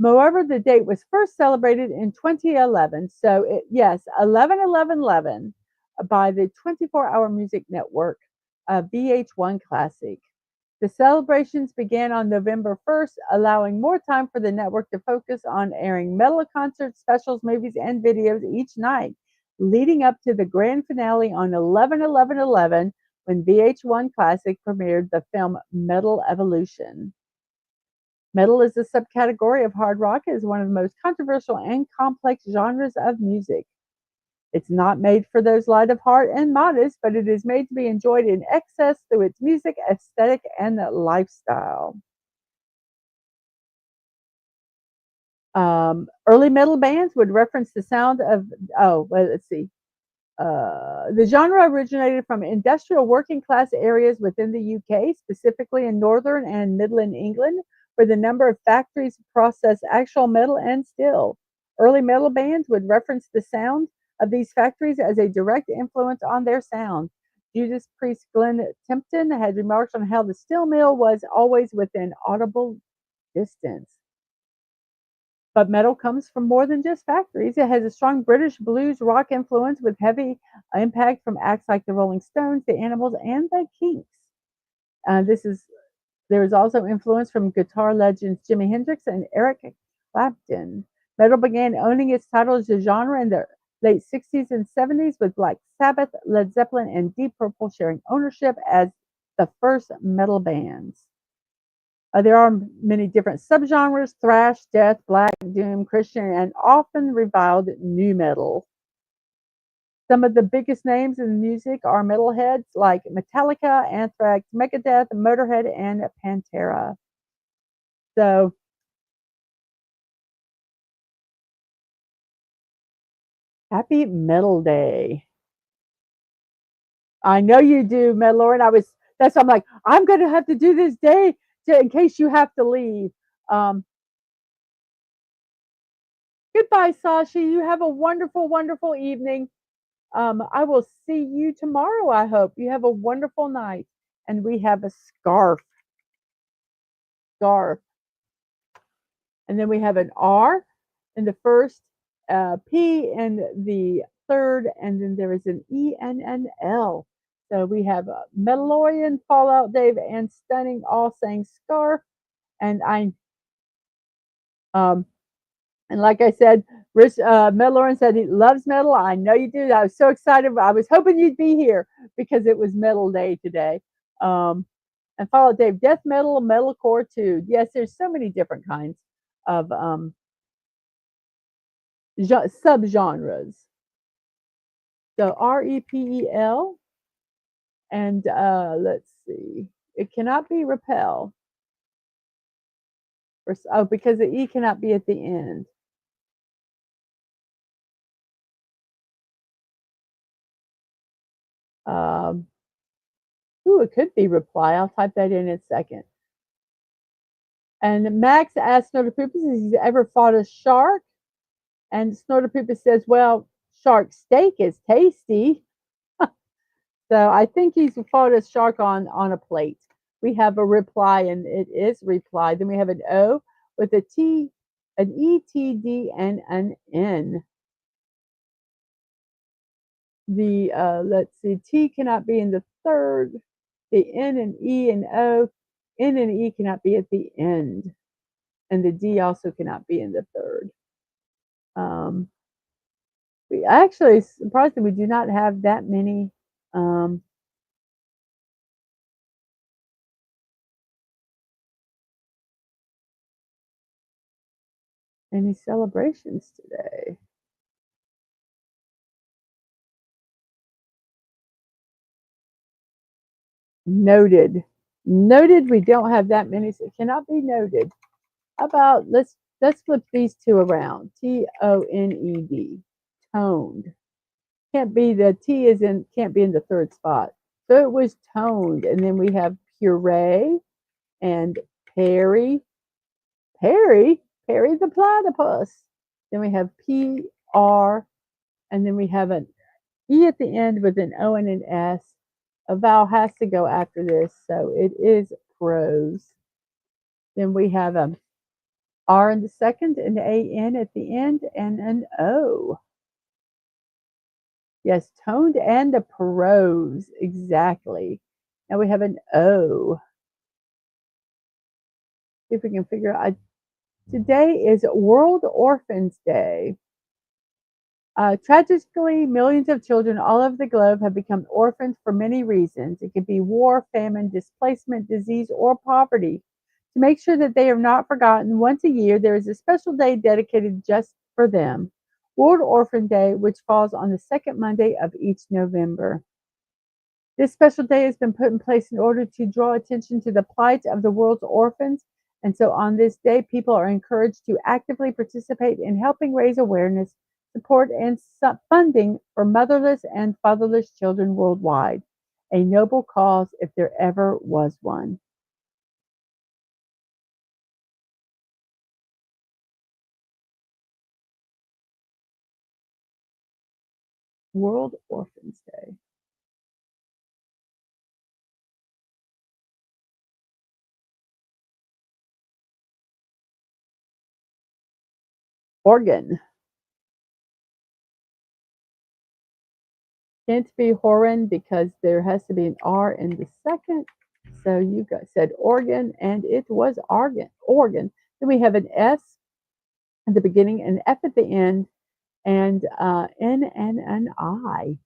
Moreover, the date was first celebrated in 2011. So, yes, 11 11 11 by the 24-hour music network, VH1 Classic. The celebrations began on November 1st, allowing more time for the network to focus on airing metal concerts, specials, movies, and videos each night, leading up to the grand finale on 11/11/11 when VH1 Classic premiered the film Metal Evolution. Metal is a subcategory of hard rock. It is one of the most controversial and complex genres of music. It's not made for those light of heart and modest, but it is made to be enjoyed in excess through its music, aesthetic, and lifestyle. Early metal bands would reference the sound of, oh, well, let's see. The genre originated from industrial working class areas within the UK, specifically in northern and midland England, where the number of factories process actual metal and steel. Early metal bands would reference the sound of these factories as a direct influence on their sound. Judas Priest Glenn Tipton had remarked on how the steel mill was always within audible distance. But metal comes from more than just factories. It has a strong British blues rock influence with heavy impact from acts like the Rolling Stones, the Animals, and the Kinks. This is There is also influence from guitar legends Jimi Hendrix and Eric Clapton. Metal began owning its title as a genre in the late 60s and 70s, with Black Sabbath, Led Zeppelin, and Deep Purple sharing ownership as the first metal bands. There are many different subgenres: thrash, death, black, doom, Christian, and often reviled nu metal. Some of the biggest names in music are metalheads like Metallica, Anthrax, Megadeth, Motorhead, and Pantera. So, happy Metal Day. I know you do, Lauren. That's why I'm like, I'm going to have to do this day in case you have to leave. Um, Goodbye, Sasha. You have a wonderful, wonderful evening. I will see you tomorrow. I hope you have a wonderful night. And we have a scarf, and then we have an R in the first, P in the third, and then there is an E and an L. So we have Metallorian, Fallout Dave, and Stunning all saying scarf. And um, and like I said, Rich Metallorian said he loves metal. I know you do. I was so excited. I was hoping you'd be here because it was Metal Day today. Um, and follow Dave, death metal, metalcore too. Yes, there's so many different kinds of subgenres. So REPEL, and let's see, it cannot be repel. Oh, because the E cannot be at the end. Um, it could be reply. I'll type that in a second. And Max asked Snortopoopas if he's ever fought a shark. And Snortopoopas says, well, shark steak is tasty. So I think he's fought a shark on a plate. We have a reply, and it is reply. Then we have an O with a T, an E, T, D, and an N. The let's see, T cannot be in the third. The N and E and O, N and E cannot be at the end, and the D also cannot be in the third. We actually, surprisingly, we do not have that many any celebrations today. Noted. Noted. We don't have that many, so it cannot be noted. How about let's flip these two around. TONED. Toned. Can't be the T is in can't be in the third spot. So it was toned. And then we have puree and Perry. Perry the platypus. Then we have PR, and then we have an E at the end with an O and an S. A vowel has to go after this, so it is prose. Then we have a R in the second, an AN at the end, and an O. Yes, toned and the prose, exactly. Now we have an O. See if we can figure out. Today is World Orphans Day. Tragically, millions of children all over the globe have become orphans for many reasons. It could be war, famine, displacement, disease, or poverty. To make sure that they are not forgotten, once a year there is a special day dedicated just for them. World Orphan Day, which falls on the second Monday of each November. This special day has been put in place in order to draw attention to the plight of the world's orphans. And so on this day, people are encouraged to actively participate in helping raise awareness, support, and funding for motherless and fatherless children worldwide. A noble cause if there ever was one. World Orphans Day. Organ. Can't be Horan because there has to be an R in the second. So you guys said organ, and it was organ. Organ. Then we have an S at the beginning, an F at the end, and N and an I.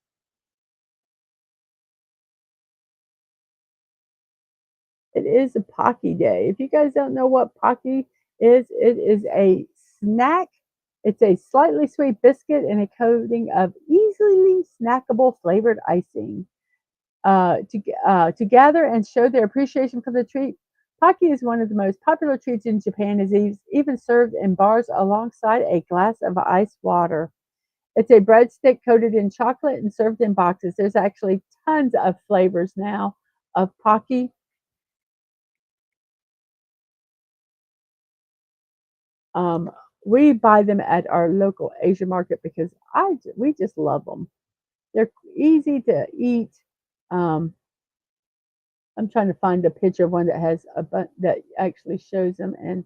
It is a Pocky Day. If you guys don't know what Pocky is, it is a snack. It's a slightly sweet biscuit and a coating of easily snackable flavored icing. To gather and show their appreciation for the treat, Pocky is one of the most popular treats in Japan. Is even served in bars alongside a glass of ice water. It's a breadstick coated in chocolate and served in boxes. There's actually tons of flavors now of Pocky. Um, we buy them at our local Asian market because we just love them. They're easy to eat. Um, I'm trying to find a picture of one that has that actually shows them. And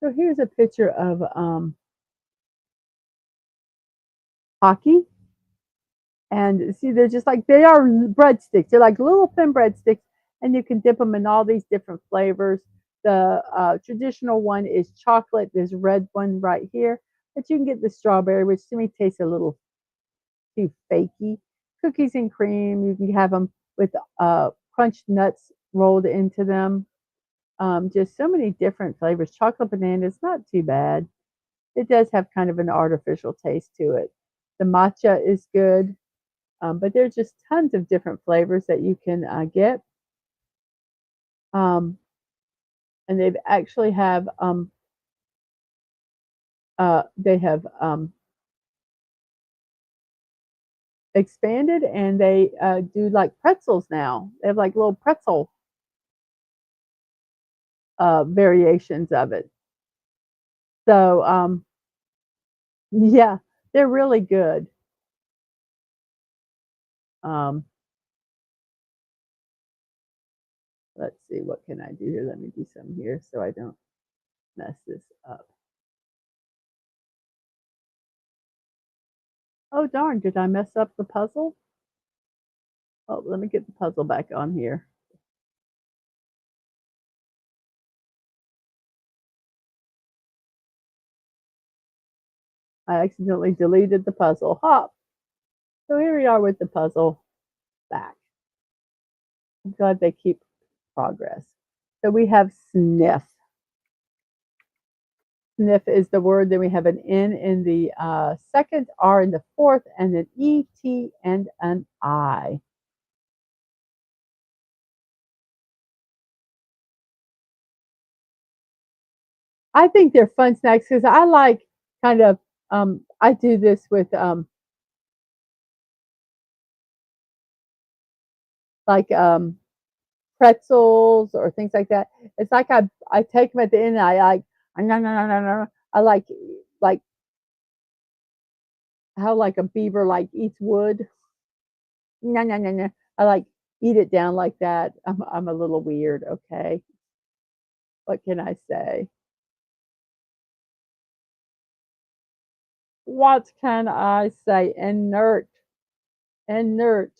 so here's a picture of Pocky. And see, they're just like they are breadsticks. They're like little thin breadsticks, and you can dip them in all these different flavors. The traditional one is chocolate. There's a red one right here, but you can get the strawberry, which to me tastes a little too fakey. Cookies and cream. You can have them with crunched nuts rolled into them. Just so many different flavors. Chocolate banana is not too bad. It does have kind of an artificial taste to it. The matcha is good. But there's just tons of different flavors that you can get. Um, and they actually have they have expanded, and they do like pretzels now. They have like little pretzel variations of it. So yeah, they're really good. Um, let's see, what can I do here? Let me do some here so I don't mess this up. Oh darn, did I mess up the puzzle? Oh, let me get the puzzle back on here. I accidentally deleted the puzzle. Hop. So here we are with the puzzle back. I'm glad they keep progress. So we have sniff. Sniff is the word. Then we have an N in the second, R in the fourth, and an E, T, and an I. I think they're fun snacks because I like kind of, I do this with like pretzels or things like that. It's like I take them at the end and I like, no, no, no, no, no. I like how like a beaver like eats wood. No, no, no, no. I like eat it down like that. I'm a little weird. Okay, what can I say? What can I say? Inert, inert.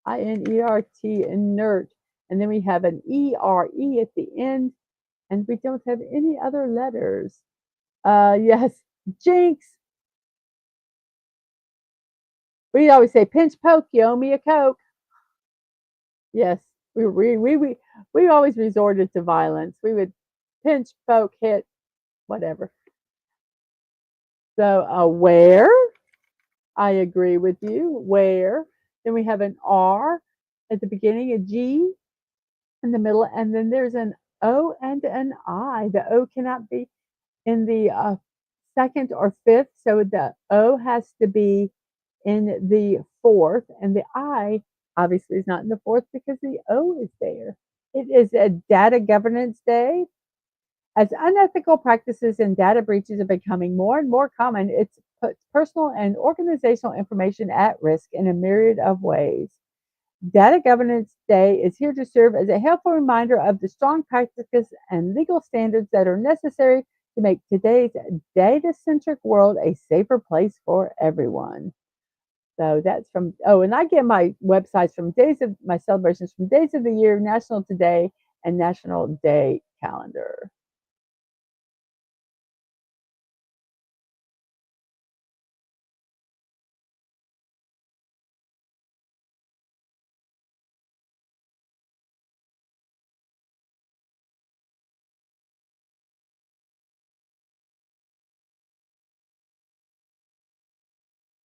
INERT, inert. And then we have an ERE at the end, and we don't have any other letters. Yes, jinx. We always say pinch poke, you owe me a Coke. Yes, we always resorted to violence. We would pinch, poke, hit, whatever. So, where? I agree with you. Where? Then we have an R at the beginning, a G in the middle, and then there's an O and an I. The O cannot be in the second or fifth, so the O has to be in the fourth, and the I obviously is not in the fourth because the O is there. It is a data governance day. As unethical practices and data breaches are becoming more and more common, it puts personal and organizational information at risk in a myriad of ways. Data Governance Day is here to serve as a helpful reminder of the strong practices and legal standards that are necessary to make today's data centric world a safer place for everyone. So that's from, oh, and I get my websites from days of my celebrations from days of the year, National Today, and National Day calendar.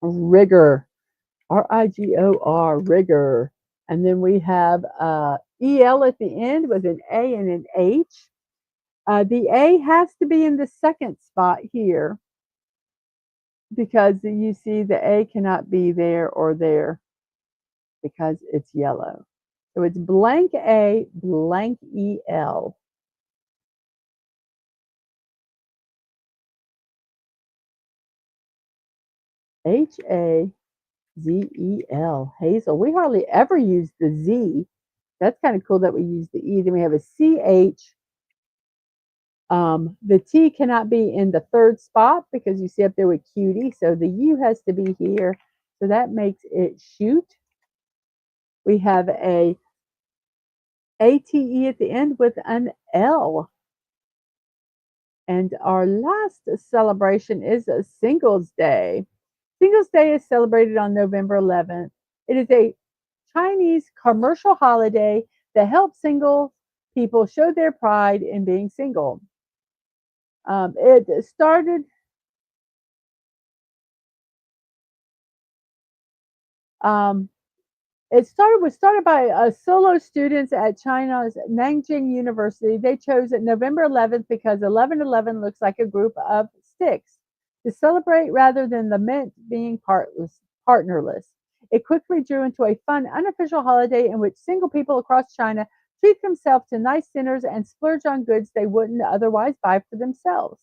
Rigor, Rigor, rigor. And then we have EL at the end with an A and an H. The A has to be in the second spot here because you see the A cannot be there or there because it's yellow. So it's blank A, blank EL. HAZEL, Hazel. We hardly ever use the Z. That's kind of cool that we use the E. Then we have a CH. The T cannot be in the third spot because you see up there with cutie. So the U has to be here. So that makes it shoot. We have a ATE at the end with an L. And our last celebration is a Singles Day. Singles Day is celebrated on November 11th. It is a Chinese commercial holiday that helps single people show their pride in being single. It started um, It was started by solo students at China's Nanjing University. They chose it November 11th because 1111 looks like a group of sticks to celebrate rather than the mint being partnerless. It quickly grew into a fun, unofficial holiday in which single people across China treat themselves to nice dinners and splurge on goods they wouldn't otherwise buy for themselves.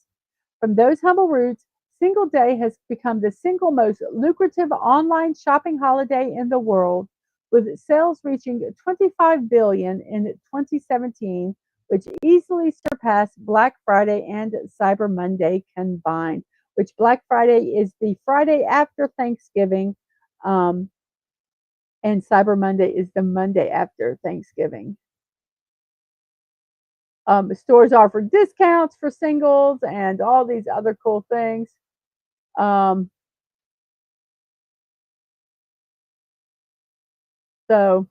From those humble roots, Single Day has become the single most lucrative online shopping holiday in the world, with sales reaching 25 billion in 2017, which easily surpassed Black Friday and Cyber Monday combined. Which Black Friday is the Friday after Thanksgiving, um, and Cyber Monday is the Monday after Thanksgiving. Stores offer discounts for singles and all these other cool things. Um, so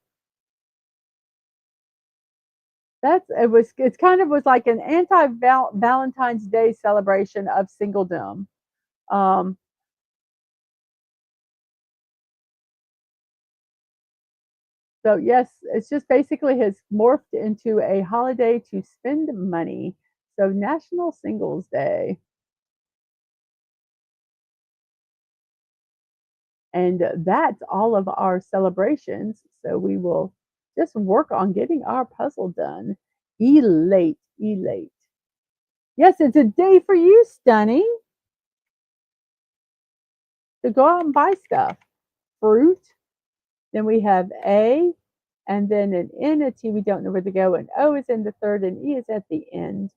it's kind of was like an anti Valentine's Day celebration of singledom. Um, so yes, it's just basically has morphed into a holiday to spend money. So National Singles Day, and that's all of our celebrations. So we will just work on getting our puzzle done. Elate, elate. Yes, it's a day for you, Stunning, to go out and buy stuff. Fruit. Then we have A, and then an N, a T, we don't know where to go, and O is in the third, and E is at the end.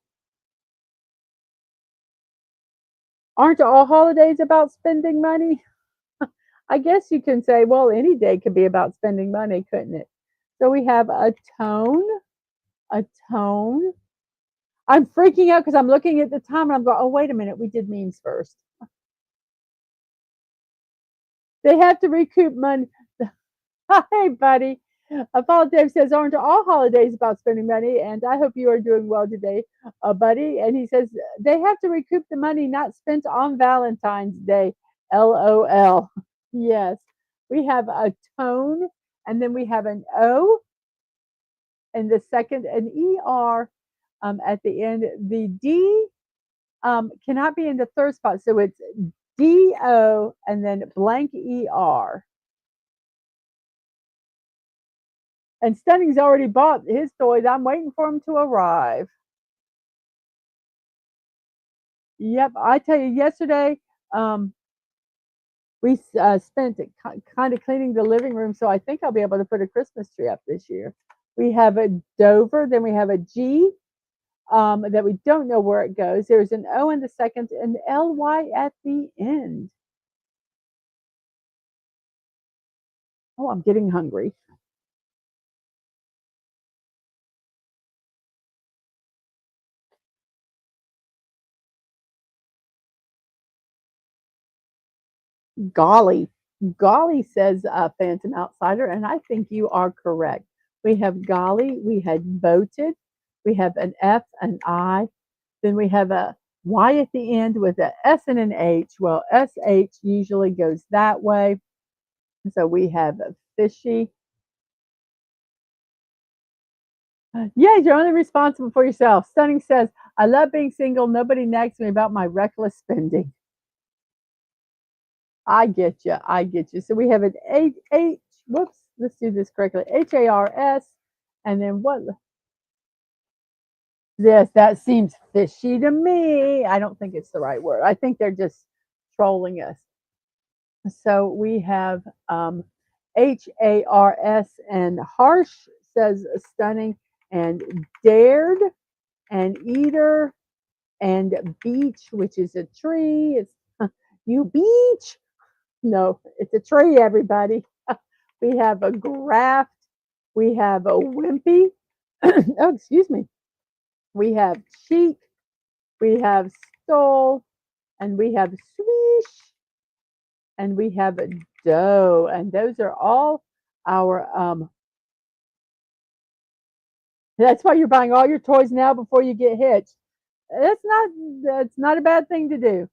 Aren't all holidays about spending money? I guess you can say, well, any day could be about spending money, couldn't it? So we have a tone, a tone. I'm freaking out because I'm looking at the time and I'm going, oh, wait a minute, we did memes first. They have to recoup money. Hi, buddy. Paul Dave says, aren't all holidays about spending money? And I hope you are doing well today, buddy. And he says, they have to recoup the money not spent on Valentine's Day. LOL. Yes. We have a tone, and then we have an O, and the second an ER at the end. The D cannot be in the third spot. So it's DO and then blank ER. And Stunning's already bought his toys. I'm waiting for him to arrive. Yep, I tell you, yesterday we spent it kind of cleaning the living room, so I think I'll be able to put a Christmas tree up this year. We have a Dover, then we have a G that we don't know where it goes. There's an O in the second and LY at the end. Oh, I'm getting hungry. Golly. Golly, says Phantom Outsider, and I think you are correct. We have golly, we had voted, we have an F, an I, then we have a Y at the end with an S and an H. Well, SH usually goes that way. So we have a fishy. Yeah, you're only responsible for yourself. Stunning says, I love being single. Nobody nags me about my reckless spending. I get you. I get you. So we have an H. Whoops. Let's do this correctly. HARS. And then what? Yes, that seems fishy to me. I don't think it's the right word. I think they're just trolling us. So we have HARS and harsh, says Stunning, and dared and eater and beach, which is a tree. It's you beach. No, it's a tree, everybody. We have a graft. We have a wimpy. Oh, excuse me. We have cheek. We have stole. And we have swish. And we have a dough. And those are all our that's why you're buying all your toys now before you get hitched. That's not a bad thing to do.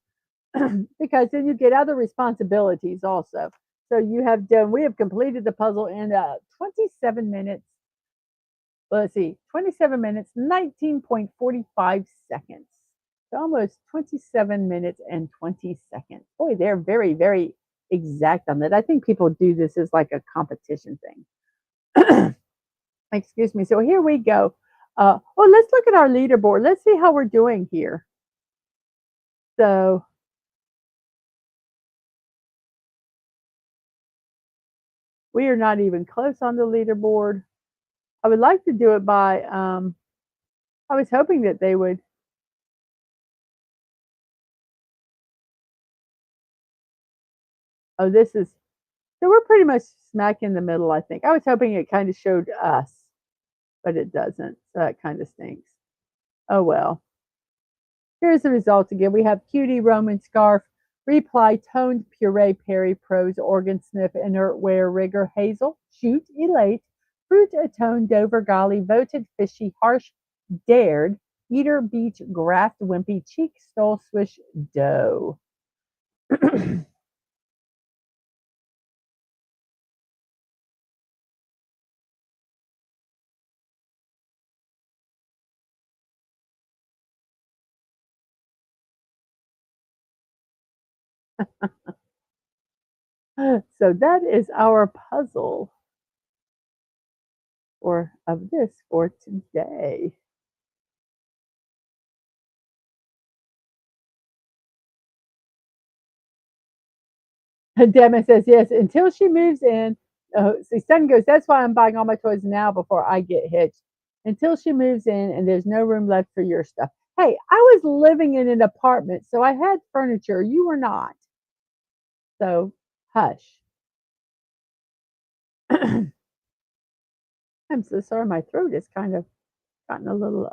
Because then you get other responsibilities also. So we have completed the puzzle in 27 minutes. Well, let's see, 27 minutes, 19.45 seconds. So almost 27 minutes and 20 seconds. Boy, they're very, very exact on that. I think people do this as like a competition thing. Excuse me. So here we go. Let's look at our leaderboard. Let's see how we're doing here. So we are not even close on the leaderboard. I would like to do it by, I was hoping that they would. Oh, this is, so we're pretty much smack in the middle, I think. I was hoping it kind of showed us, but it doesn't. So that kind of stinks. Oh, well. Here's the results again. We have cutie, Roman scarf, reply, toned, puree, Perry, prose, organ sniff, inert wear, rigor, hazel, shoot, elate, fruit, atone, Dover, golly, voted, fishy, harsh, dared, eater, beach, graft, wimpy, cheek, stole, swish, dough. So that is our puzzle of this for today. Demon says yes until she moves in. See, Sun goes. That's why I'm buying all my toys now before I get hitched. Until she moves in and there's no room left for your stuff. Hey, I was living in an apartment, so I had furniture. You were not. So hush. I'm so sorry. My throat has kind of gotten a little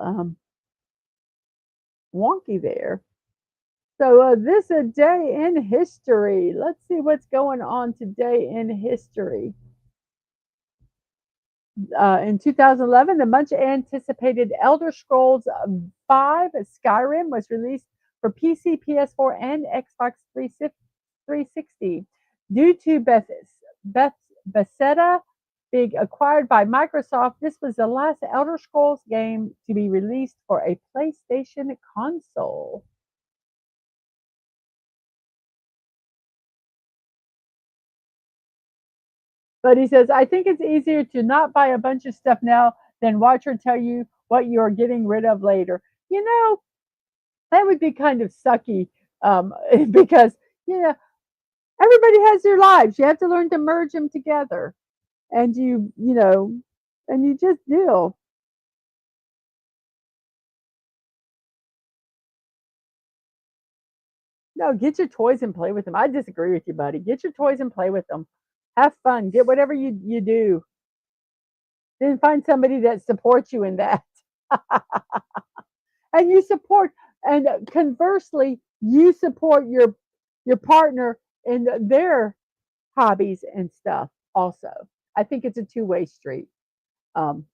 wonky there. So this a day in history. Let's see what's going on today in history. In 2011, the much anticipated Elder Scrolls 5 Skyrim was released for PC, PS4, and Xbox 360. Due to Beth, Bethesda being acquired by Microsoft, this was the last Elder Scrolls game to be released for a PlayStation console. But he says, I think it's easier to not buy a bunch of stuff now than watch her tell you what you're getting rid of later. You know, that would be kind of sucky because, you know, everybody has their lives. You have to learn to merge them together. And and you just deal. No, get your toys and play with them. I disagree with you, buddy. Get your toys and play with them. Have fun. Get whatever you do. Then find somebody that supports you in that. And you support, and conversely, you support your partner in their hobbies and stuff also. I think it's a two-way street. Um,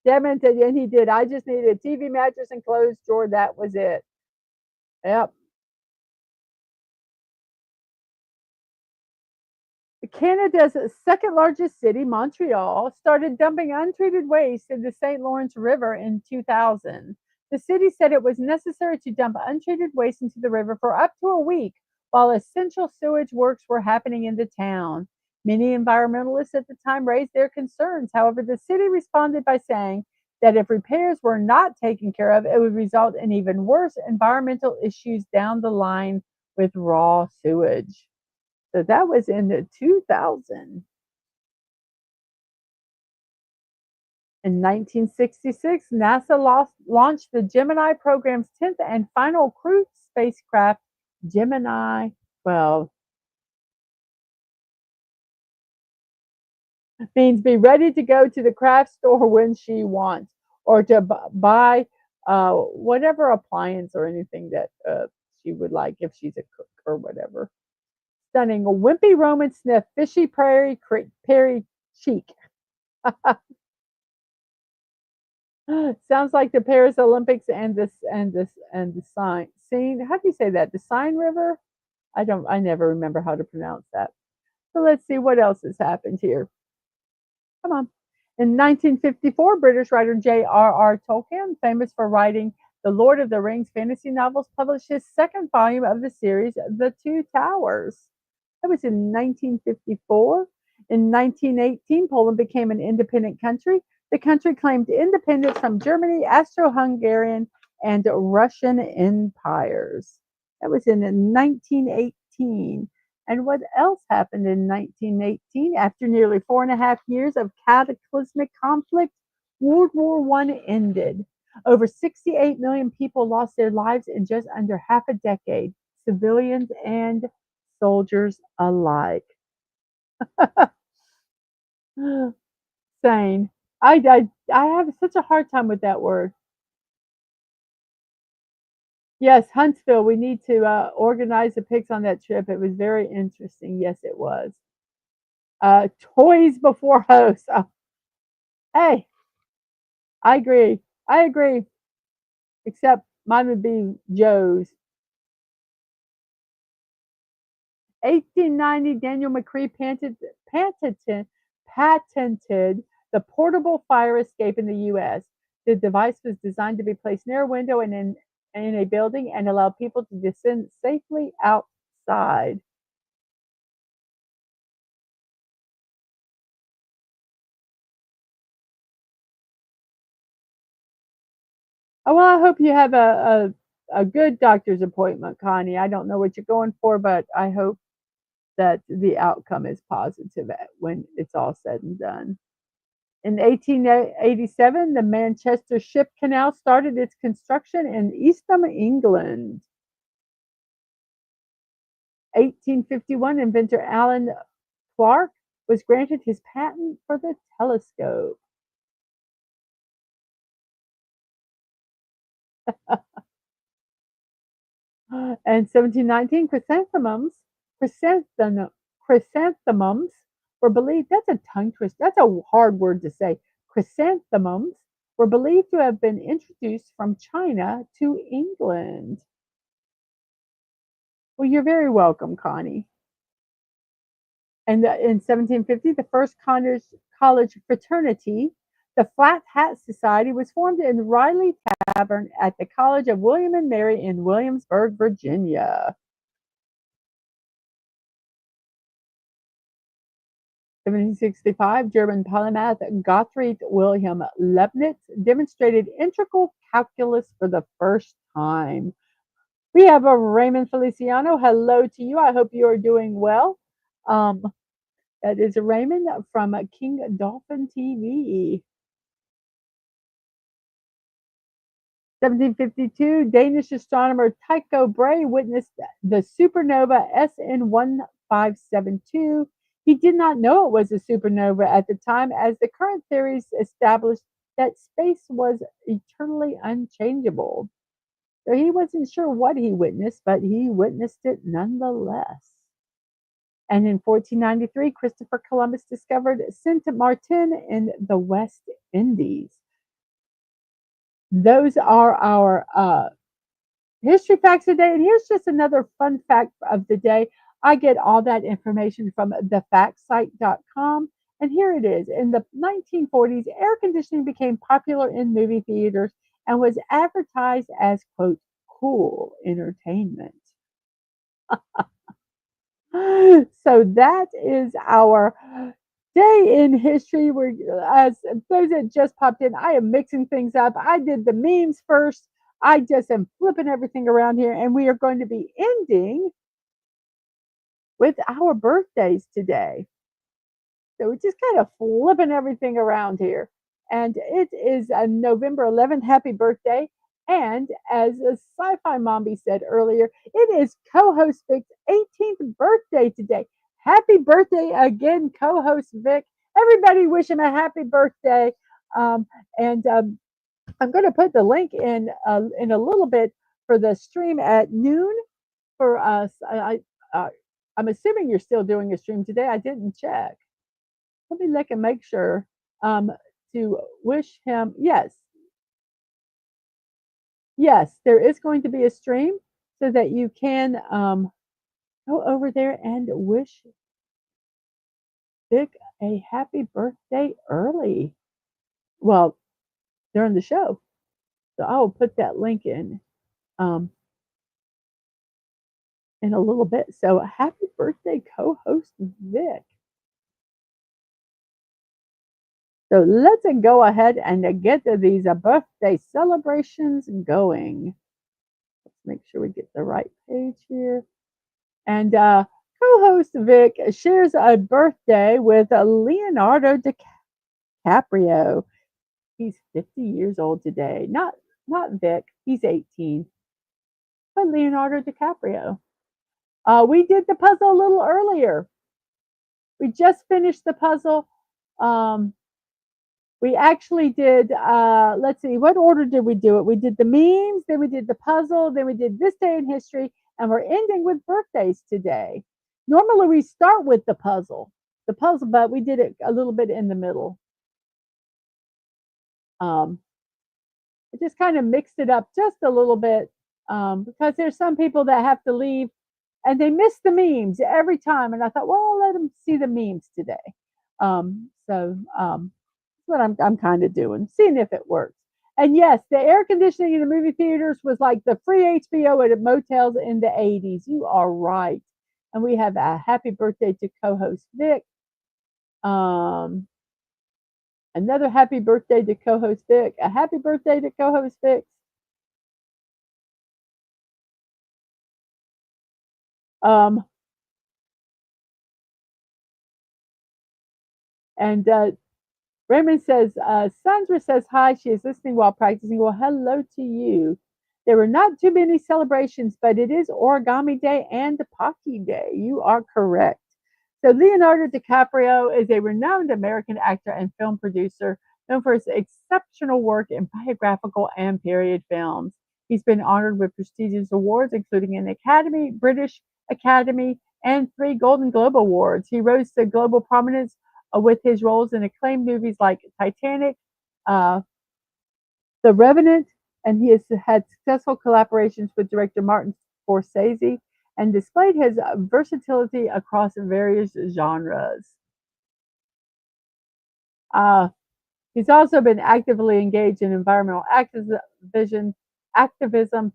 Devin said, and he did. I just needed a TV mattress and clothes drawer. That was it. Yep. Canada's second largest city, Montreal, started dumping untreated waste in the St. Lawrence River in 2000. The city said it was necessary to dump untreated waste into the river for up to a week while essential sewage works were happening in the town. Many environmentalists at the time raised their concerns. However, the city responded by saying that if repairs were not taken care of, it would result in even worse environmental issues down the line with raw sewage. So that was in the 2000. In 1966, NASA launched the Gemini program's 10th and final crew spacecraft, Gemini 12. Means be ready to go to the craft store when she wants, or to buy whatever appliance or anything that she would like if she's a cook or whatever. Stunning. A wimpy Roman sniff, fishy prairie cheek. Sounds like the Paris Olympics and the sign scene. How do you say that? The Seine River? I never remember how to pronounce that. So let's see what else has happened here. Come on. In 1954, British writer J.R.R. Tolkien, famous for writing the Lord of the Rings fantasy novels, published his second volume of the series, The Two Towers. That was in 1954. In 1918, Poland became an independent country. The country claimed independence from Germany, Austro-Hungarian, and Russian empires. That was in 1918. And what else happened in 1918? After nearly 4.5 years of cataclysmic conflict, World War I ended. Over 68 million people lost their lives in just under half a decade, civilians and soldiers alike. Sane. I have such a hard time with that word. Yes, Huntsville. We need to organize the pics on that trip. It was very interesting. Yes, it was. Toys before hosts. Hey, I agree. I agree. Except mine would be Joe's. 1890, Daniel McCree patented the portable fire escape in the U.S. The device was designed to be placed near a window and in a building and allow people to descend safely outside. Oh, well, I hope you have a good doctor's appointment, Connie. I don't know what you're going for, but I hope that the outcome is positive when it's all said and done. In 1887, the Manchester Ship Canal started its construction in Eastham, England. 1851, inventor Alan Clark was granted his patent for the telescope. And 1719, chrysanthemums were believed, that's a tongue twist, that's a hard word to say. Chrysanthemums were believed to have been introduced from China to England. Well, you're very welcome, Connie. And in 1750, the first college fraternity, the Flat Hat Society, was formed in Riley Tavern at the College of William and Mary in Williamsburg, Virginia. 1765, German polymath Gottfried Wilhelm Leibniz demonstrated integral calculus for the first time. We have a Raymond Feliciano. Hello to you. I hope you are doing well. That is Raymond from King Dolphin TV. 1752, Danish astronomer Tycho Brahe witnessed the supernova SN 1572. He did not know it was a supernova at the time, as the current theories established that space was eternally unchangeable. So he wasn't sure what he witnessed, but he witnessed it nonetheless. And in 1493, Christopher Columbus discovered Saint Martin in the West Indies. Those are our history facts today. And here's just another fun fact of the day. I get all that information from thefactsite.com. And here it is. In the 1940s, air conditioning became popular in movie theaters and was advertised as, quote, cool entertainment. So that is our day in history. We're, as those that just popped in, I am mixing things up. I did the memes first. I just am flipping everything around here, and we are going to be ending with our birthdays today. So we're just kind of flipping everything around here. And it is November 11th. Happy birthday. And as a sci-fi mommy said earlier, it is co-host Vic's 18th birthday today. Happy birthday again, co-host Vic. Everybody wish him a happy birthday. And I'm going to put the link in a little bit for the stream at noon for us. I'm assuming you're still doing a stream today. I didn't check. Let me look and make sure to wish him. Yes, there is going to be a stream so that you can go over there and wish Vic a happy birthday early. Well, during the show. So I'll put that link in a little bit. So happy birthday, co-host Vic. So let's go ahead and get these birthday celebrations going. Let's make sure we get the right page here. And co-host Vic shares a birthday with Leonardo DiCaprio. He's 50 years old today. Not Vic. He's 18. But Leonardo DiCaprio. We did the puzzle a little earlier. We just finished the puzzle. We actually did, let's see, what order did we do it? We did the memes, then we did the puzzle, then we did this day in history, and we're ending with birthdays today. Normally we start with the puzzle, but we did it a little bit in the middle. I just kind of mixed it up just a little bit because there's some people that have to leave and they miss the memes every time. And I thought, well, I'll let them see the memes today. What I'm kind of doing, seeing if it works. And yes, the air conditioning in the movie theaters was like the free HBO at motels in the 80s. You are right. And we have a happy birthday to co-host Vic. Another happy birthday to co-host Vic. A happy birthday to co-host Vic. And Raymond says, Sandra says hi. She is listening while practicing. Well, hello to you. There were not too many celebrations, but it is Origami Day and Pocky Day. You are correct. So Leonardo DiCaprio is a renowned American actor and film producer known for his exceptional work in biographical and period films. He's been honored with prestigious awards, including an British Academy, and 3 Golden Globe Awards. He rose to global prominence with his roles in acclaimed movies like Titanic, uh, The Revenant, and he has had successful collaborations with director Martin Scorsese and displayed his versatility across various genres. Uh, He's also been actively engaged in environmental activism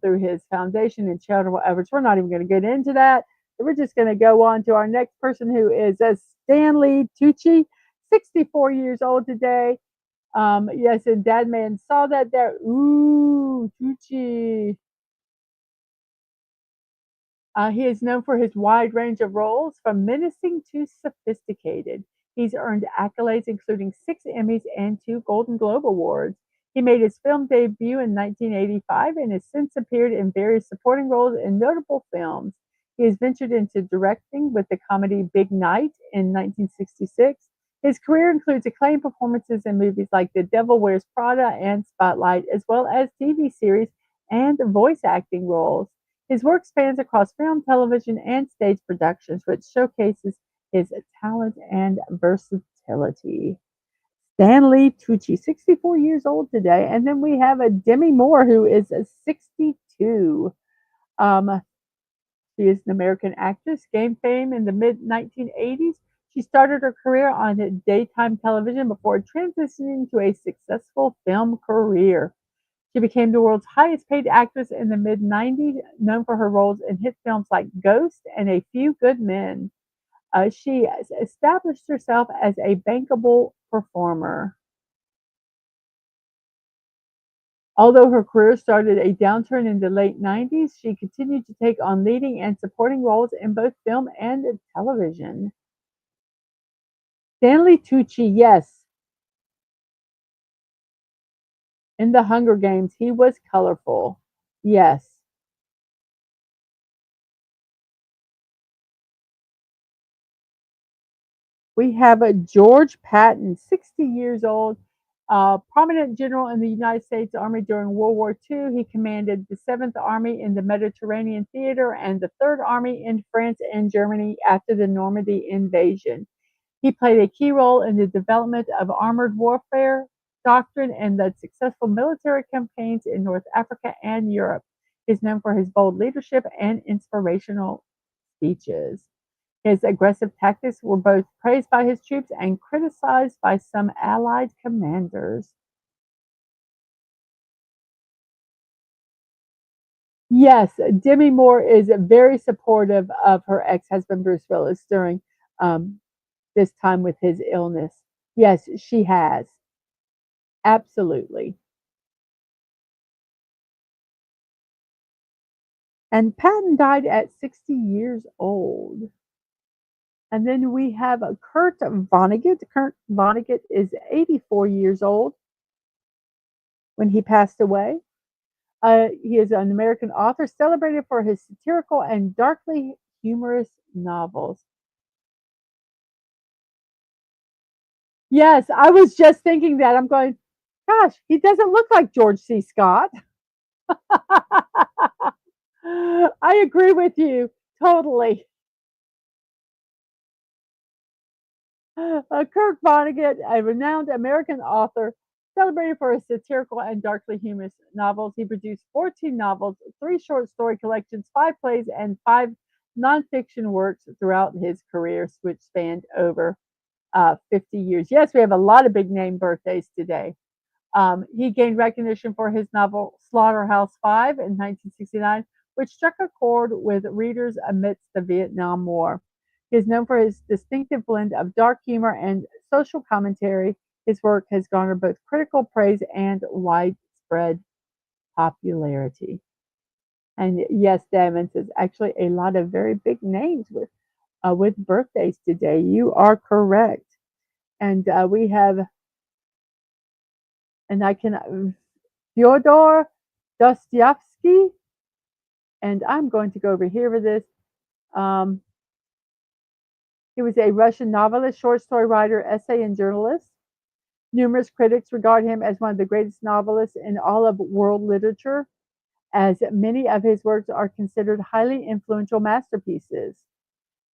through his foundation and charitable efforts. We're not even going to get into that. We're just going to go on to our next person, who is Stanley Tucci, 64 years old today. Yes, and Dadman saw that there. Ooh, Tucci. He is known for his wide range of roles, from menacing to sophisticated. He's earned accolades including 6 Emmys and 2 Golden Globe Awards. He made his film debut in 1985 and has since appeared in various supporting roles in notable films. He has ventured into directing with the comedy Big Night in 1966. His career includes acclaimed performances in movies like The Devil Wears Prada and Spotlight, as well as TV series and voice acting roles. His work spans across film, television, and stage productions, which showcases his talent and versatility. Stanley Tucci, 64 years old today. And then we have a Demi Moore, who is 62. Um, she is an American actress, gained fame in the mid 1980s. She started her career on daytime television before transitioning to a successful film career. She became the world's highest paid actress in the mid 90s, known for her roles in hit films like Ghost and A Few Good Men. She established herself as a bankable performer. Although her career started a downturn in the late 90s, she continued to take on leading and supporting roles in both film and television. Stanley Tucci, yes, in The Hunger Games, he was colorful. Yes. We have a George Patton, 60 years old, prominent general in the United States Army during World War II. He commanded the 7th Army in the Mediterranean theater and the 3rd Army in France and Germany after the Normandy invasion. He played a key role in the development of armored warfare doctrine and the successful military campaigns in North Africa and Europe. He's known for his bold leadership and inspirational speeches. His aggressive tactics were both praised by his troops and criticized by some Allied commanders. Yes, Demi Moore is very supportive of her ex husband, Bruce Willis, during um, this time with his illness. Yes, she has. Absolutely. And Patton died at 60 years old. And then we have Kurt Vonnegut. Kurt Vonnegut is 84 years old when he passed away. He is an American author celebrated for his satirical and darkly humorous novels. Yes, I was just thinking that. I'm going, gosh, he doesn't look like George C. Scott. I agree with you totally. Kirk Vonnegut, a renowned American author, celebrated for his satirical and darkly humorous novels. He produced 14 novels, 3 short story collections, 5 plays, and 5 nonfiction works throughout his career, which spanned over 50 years. Yes, we have a lot of big name birthdays today. He gained recognition for his novel Slaughterhouse Five in 1969, which struck a chord with readers amidst the Vietnam War. He is known for his distinctive blend of dark humor and social commentary. His work has garnered both critical praise and widespread popularity. And yes, Diamonds is actually a lot of very big names with birthdays today. You are correct. And we have, and I can, Fyodor Dostoevsky, and I'm going to go over here with this. Um, he was a Russian novelist, short story writer, essay, and journalist. Numerous critics regard him as one of the greatest novelists in all of world literature, as many of his works are considered highly influential masterpieces.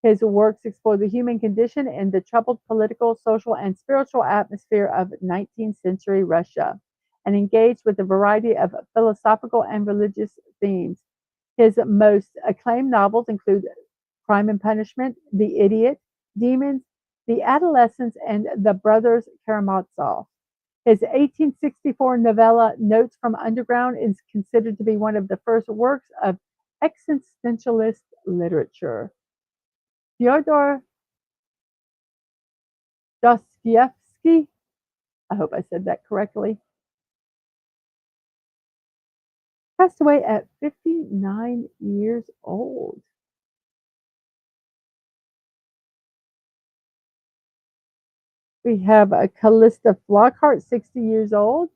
His works explore the human condition in the troubled political, social, and spiritual atmosphere of 19th century Russia and engage with a variety of philosophical and religious themes. His most acclaimed novels include Crime and Punishment, The Idiot, Demons, The Adolescents, and The Brothers Karamazov. His 1864 novella Notes from Underground is considered to be one of the first works of existentialist literature. Fyodor Dostoevsky, I hope I said that correctly, passed away at 59 years old. We have Callista Flockhart, 60 years old,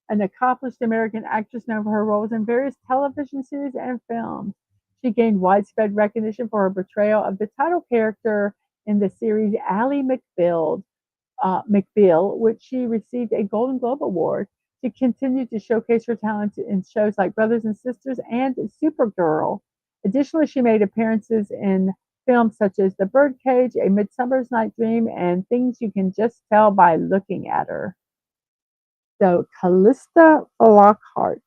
an accomplished American actress known for her roles in various television series and films. She gained widespread recognition for her portrayal of the title character in the series Ally McBeal, which she received a Golden Globe Award. She continued to showcase her talent in shows like Brothers and Sisters and Supergirl. Additionally, she made appearances in films such as The Birdcage, A Midsummer's Night Dream, and Things You Can Just Tell by Looking at Her. So, Callista Flockhart,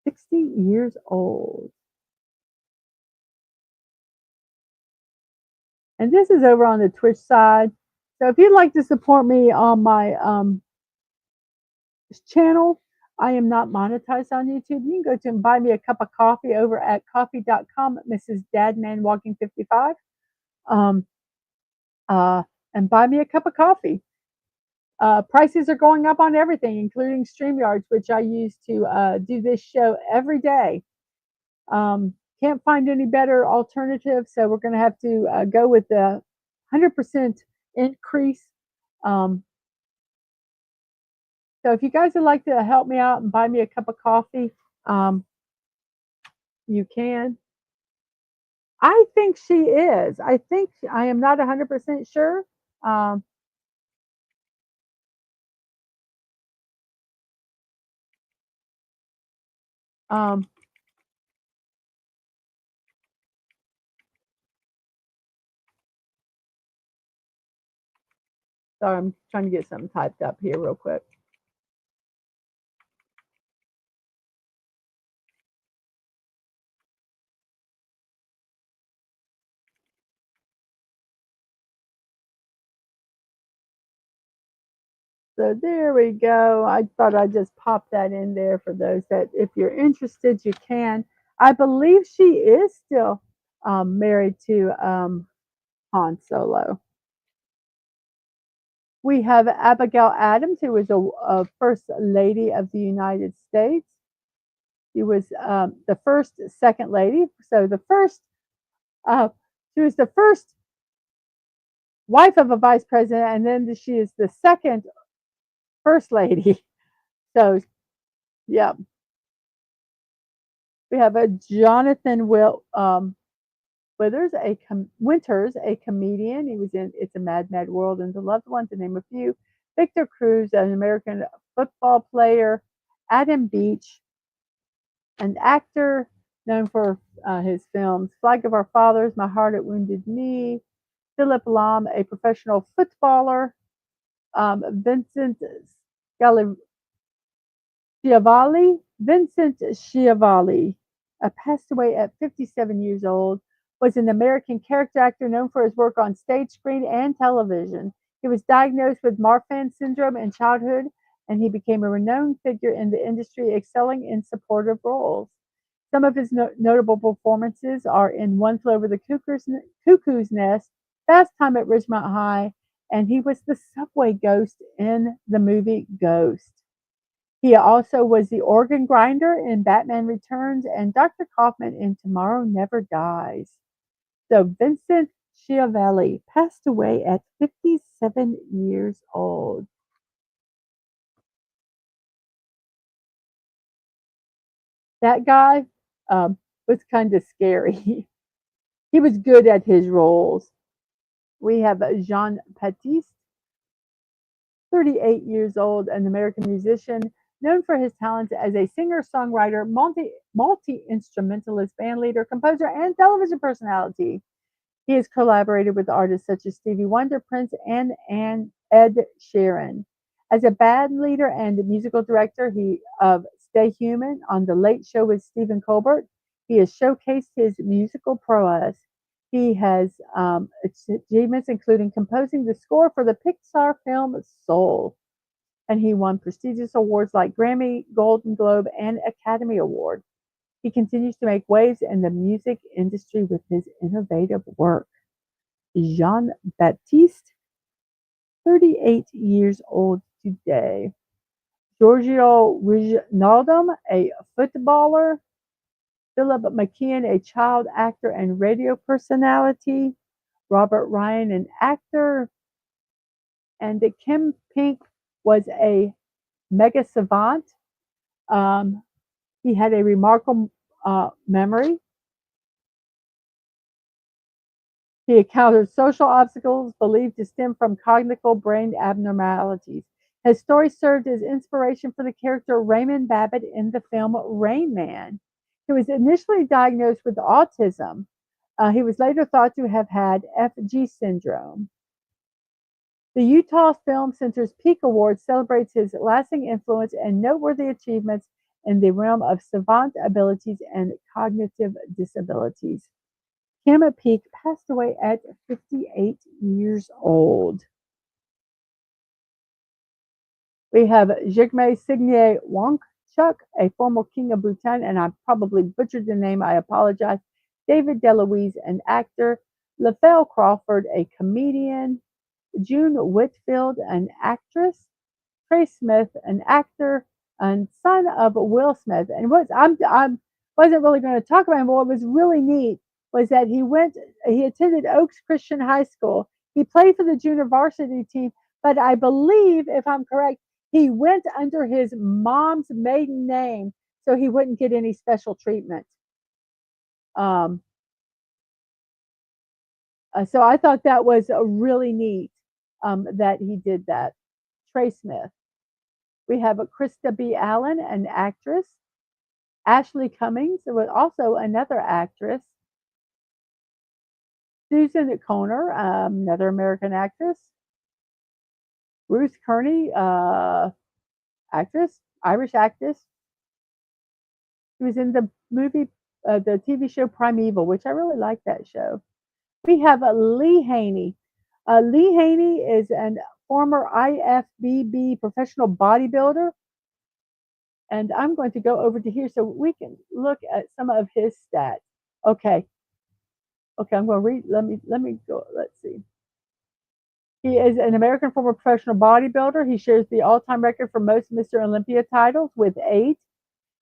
60 years old. And this is over on the Twitch side. So, if you'd like to support me on my channel, I am not monetized on YouTube. You can go to and buy me a cup of coffee over at coffee.com, Mrs.DadmanWalking55. Um, and buy me a cup of coffee. Prices are going up on everything, including StreamYards, which I use to do this show every day. Can't find any better alternative, so we're going to have to go with the 100% increase. So if you guys would like to help me out and buy me a cup of coffee, you can. I think she is. I am not 100% sure. Um, um, sorry, I'm trying to get something typed up here real quick. So there we go. I thought I'd just pop that in there for those that, if you're interested, you can. I believe she is still married to Han Solo. We have Abigail Adams, who was a First Lady of the United States. She was the first Second Lady. So uh, she was the first wife of a vice president, and then she is the second First Lady. So, yeah. We have a Jonathan Winters, a comedian. He was in It's a Mad, Mad World and The Loved One, to name a few. Victor Cruz, an American football player. Adam Beach, an actor known for his films Flag of Our Fathers, My Heart at Wounded Knee. Philip Lahm, a professional footballer. Vincent Schiavalli, passed away at 57 years old, was an American character actor known for his work on stage, screen, and television. He was diagnosed with Marfan syndrome in childhood, and he became a renowned figure in the industry, excelling in supportive roles. Some of his notable performances are in One Flew Over the Cuckoo's Nest, Fast Time at Ridgemont High, and he was the subway ghost in the movie Ghost. He also was the organ grinder in Batman Returns and Dr. Kaufman in Tomorrow Never Dies. So Vincent Schiavelli passed away at 57 years old. That guy was kind of scary. He was good at his roles. We have Jean Baptiste, 38 years old, an American musician known for his talents as a singer, songwriter, multi instrumentalist, band leader, composer, and television personality. He has collaborated with artists such as Stevie Wonder, Prince, and Ed Sheeran. As a band leader and musical director of Stay Human on The Late Show with Stephen Colbert, he has showcased his musical prowess. He has achievements including composing the score for the Pixar film Soul, and he won prestigious awards like Grammy, Golden Globe, and Academy Award. He continues to make waves in the music industry with his innovative work. Jean Baptiste, 38 years old today. Giorgio Wijnaldum, a footballer. Philip McKeon, a child actor and radio personality. Robert Ryan, an actor. And Kim Pink was a mega savant. Um, he had a remarkable memory. He encountered social obstacles believed to stem from cognitive brain abnormalities. His story served as inspiration for the character Raymond Babbitt in the film Rain Man. He was initially diagnosed with autism. He was later thought to have had FG syndrome. The Utah Film Center's Peak Award celebrates his lasting influence and noteworthy achievements in the realm of savant abilities and cognitive disabilities. Kim Peek passed away at 58 years old. We have Jigme Signé Wangchuk, a former king of Bhutan, and I probably butchered the name, I apologize. David DeLuise, an actor. LaFell Crawford, a comedian. June Whitfield, an actress. Trey Smith, an actor, and son of Will Smith. And what I wasn't really going to talk about him, but what was really neat was that he attended Oaks Christian High School. He played for the junior varsity team, but I believe, if I'm correct, he went under his mom's maiden name so he wouldn't get any special treatment. Um, so I thought that was really neat that he did that. Trey Smith. We have Krista B. Allen, an actress. Ashley Cummings was also another actress. Susan Conner, another American actress. Ruth Kearney, actress, Irish actress. She was in the the TV show Primeval, which I really like that show. We have Lee Haney. Lee Haney is a former IFBB professional bodybuilder. And I'm going to go over to here so we can look at some of his stats. Okay. Okay, I'm going to read. Let me go. Let's see. He is an American former professional bodybuilder. He shares the all-time record for most Mr. Olympia titles with 8.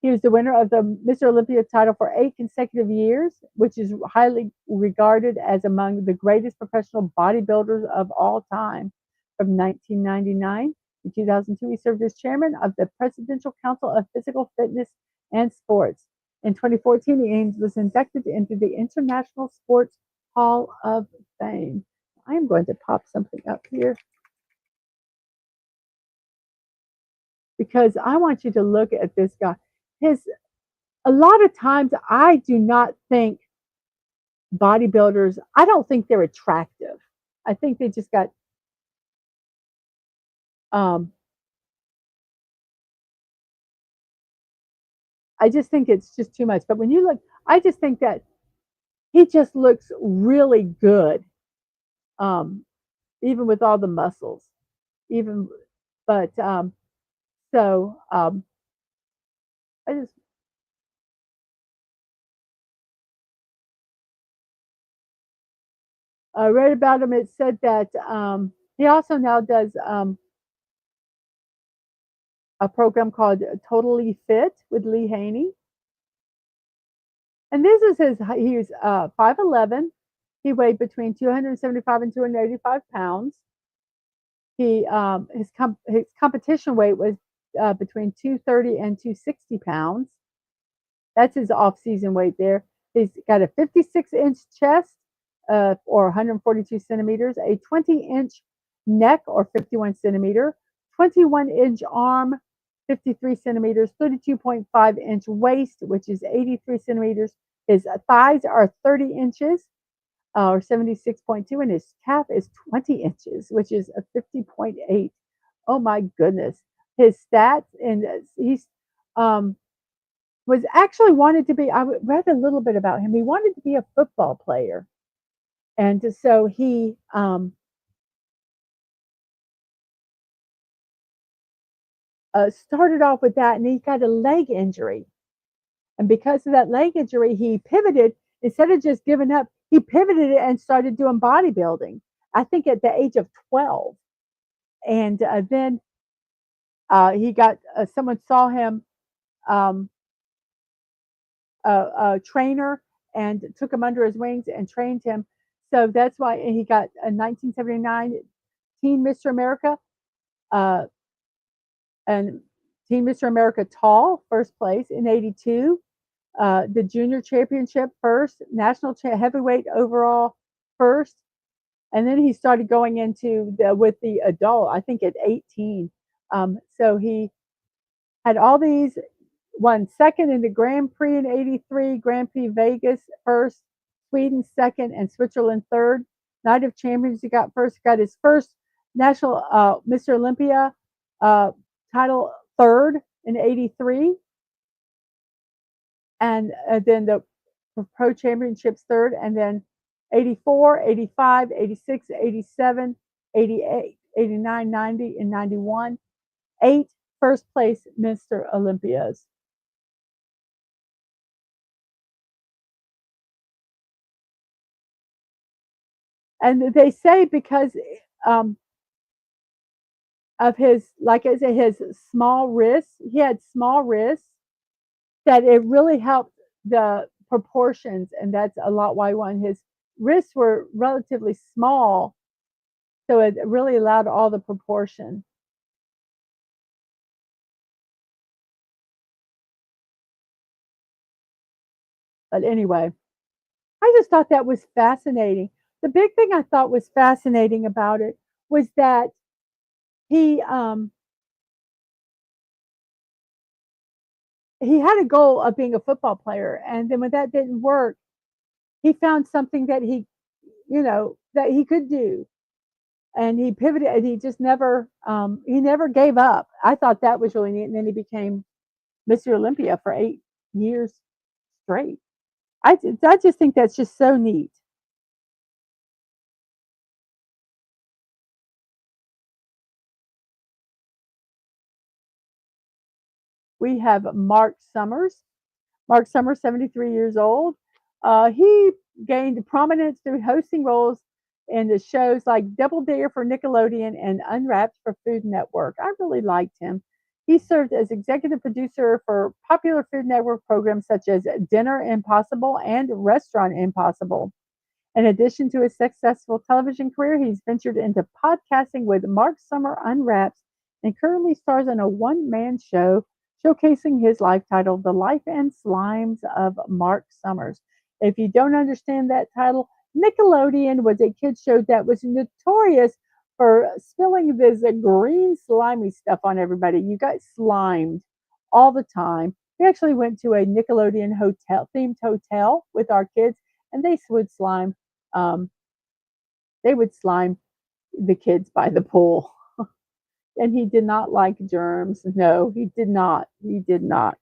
He was the winner of the Mr. Olympia title for 8 consecutive years, which is highly regarded as among the greatest professional bodybuilders of all time. From 1999 to 2002, he served as chairman of the Presidential Council of Physical Fitness and Sports. In 2014, he was inducted into the International Sports Hall of Fame. I am going to pop something up here because I want you to look at this guy. A lot of times I do not think bodybuilders, I don't think they're attractive. I think they just got I just think it's just too much. But when you look, I just think that he just looks really good. Even with all the muscles. Even but so I just read about him. It said that he also now does a program called Totally Fit with Lee Haney. And this is he's 5'11". He weighed between 275 and 285 pounds. His competition weight was between 230 and 260 pounds. That's his off-season weight there. He's got a 56-inch chest or 142 centimeters, a 20-inch neck or 51 centimeter, 21-inch arm, 53 centimeters, 32.5-inch waist, which is 83 centimeters. His thighs are 30 inches, or 76.2, and his calf is 20 inches, which is a 50.8. Oh my goodness. His stats, and he's um, was actually wanted to be, I read a little bit about him. He wanted to be a football player. And so he started off with that, and he got a leg injury. And because of that leg injury, he pivoted. Instead of just giving up, he pivoted and started doing bodybuilding, I think at the age of 12. And then he got, someone saw him, um, a trainer, and took him under his wings and trained him. So that's why he got a 1979 Teen Mr. America, uh, and Teen Mr. America Tall, first place in 82. The junior championship first, national heavyweight overall first, and then he started going into with the adult. I think at 18. So he had all these. Won second in the Grand Prix in '83, Grand Prix Vegas first, Sweden second, and Switzerland third. Night of Champions, he got first. Got his first national Mr. Olympia uh, title third in '83, and then the Pro Championships third, and then 84, 85, 86, 87, 88, 89, 90, and 91. 8 first place Mr. Olympias. And they say because um, of his, like I said, his small wrists, he had small wrists, that it really helped the proportions, and that's a lot why one his wrists were relatively small, so it really allowed all the proportion. But anyway, I just thought that was fascinating. The big thing I thought was fascinating about it was that he um, he had a goal of being a football player, and then when that didn't work, he found something that that he could do, and he pivoted, and he never gave up. I thought that was really neat, and then he became Mr. Olympia for 8 years straight. I just think that's just so neat. We have Mark Summers. Mark Summers, 73 years old. He gained prominence through hosting roles in the shows like Double Dare for Nickelodeon and Unwrapped for Food Network. I really liked him. He served as executive producer for popular Food Network programs such as Dinner Impossible and Restaurant Impossible. In addition to his successful television career, he's ventured into podcasting with Mark Summer Unwraps, and currently stars in a one-man show showcasing his life titled The Life and Slimes of Mark Summers. If you don't understand that title, Nickelodeon was a kids show that was notorious for spilling this green slimy stuff on everybody. You got slimed all the time. We actually went to a Nickelodeon hotel themed hotel with our kids, and um, they would slime the kids by the pool. And he did not like germs. No, he did not. He did not.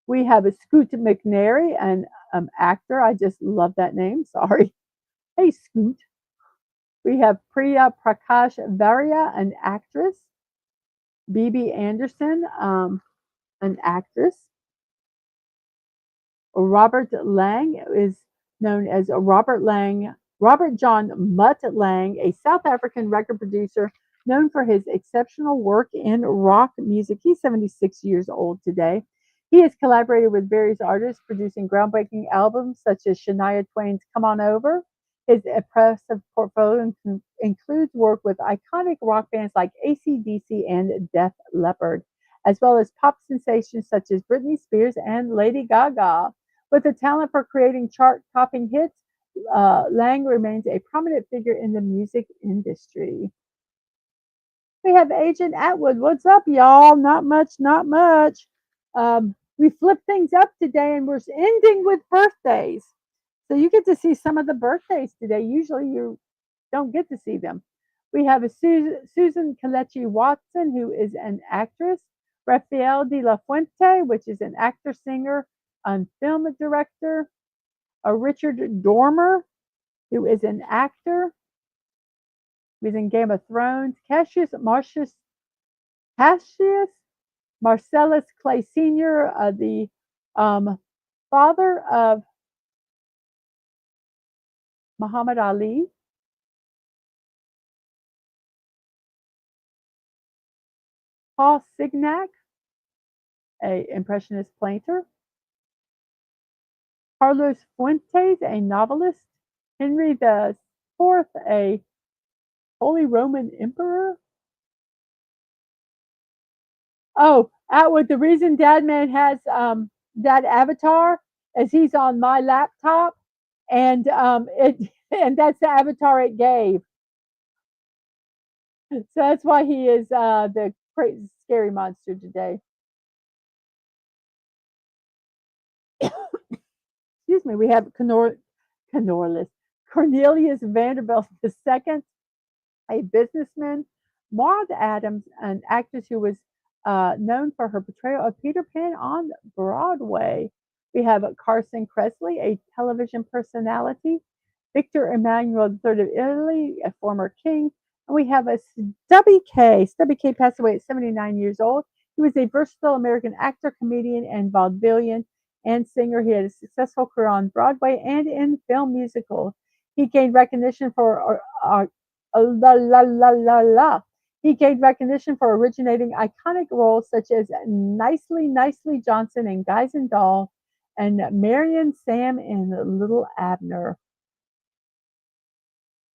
We have a Scoot McNairy, an actor. I just love that name. Sorry. Hey, Scoot. We have Priya Prakash Varia, an actress. BB Anderson, an actress. Robert Lang is known as Robert John Mutt Lang, a South African record producer known for his exceptional work in rock music. He's 76 years old today. He has collaborated with various artists, producing groundbreaking albums such as Shania Twain's Come On Over. His impressive portfolio includes work with iconic rock bands like AC/DC and Def Leppard, as well as pop sensations such as Britney Spears and Lady Gaga. With a talent for creating chart-topping hits, Lang remains a prominent figure in the music industry. We have Agent Atwood. What's up, y'all? Not much, not much. We flipped things up today and we're ending with birthdays. So you get to see some of the birthdays today. Usually you don't get to see them. We have a Susan Kelechi Watson, who is an actress, Rafael de la Fuente, which is an actor, singer, and film director, a Richard Dormer, who is an actor, who's in Game of Thrones, Cassius Marcellus Clay Sr., the father of Muhammad Ali, Paul Signac, a impressionist painter, Carlos Fuentes, a novelist, Henry the Fourth, a Holy Roman Emperor. Oh, Atwood, the reason Dadman has that avatar is he's on my laptop, and it and that's the avatar it gave. So that's why he is the crazy scary monster today. Excuse me. We have Cornelius Vanderbilt II, a businessman, Maud Adams, an actress who was known for her portrayal of Peter Pan on Broadway. We have Carson Kressley, a television personality, Victor Emmanuel III of Italy, a former king, and we have a Stubby K. Stubby K passed away at 79 years old. He was a versatile American actor, comedian, and vaudevillian and singer. He had a successful career on Broadway and in film musicals. He gained recognition for la la la la la. He gained recognition for originating iconic roles such as Nicely Johnson in Guys and Dolls and Marion Sam in Little Abner,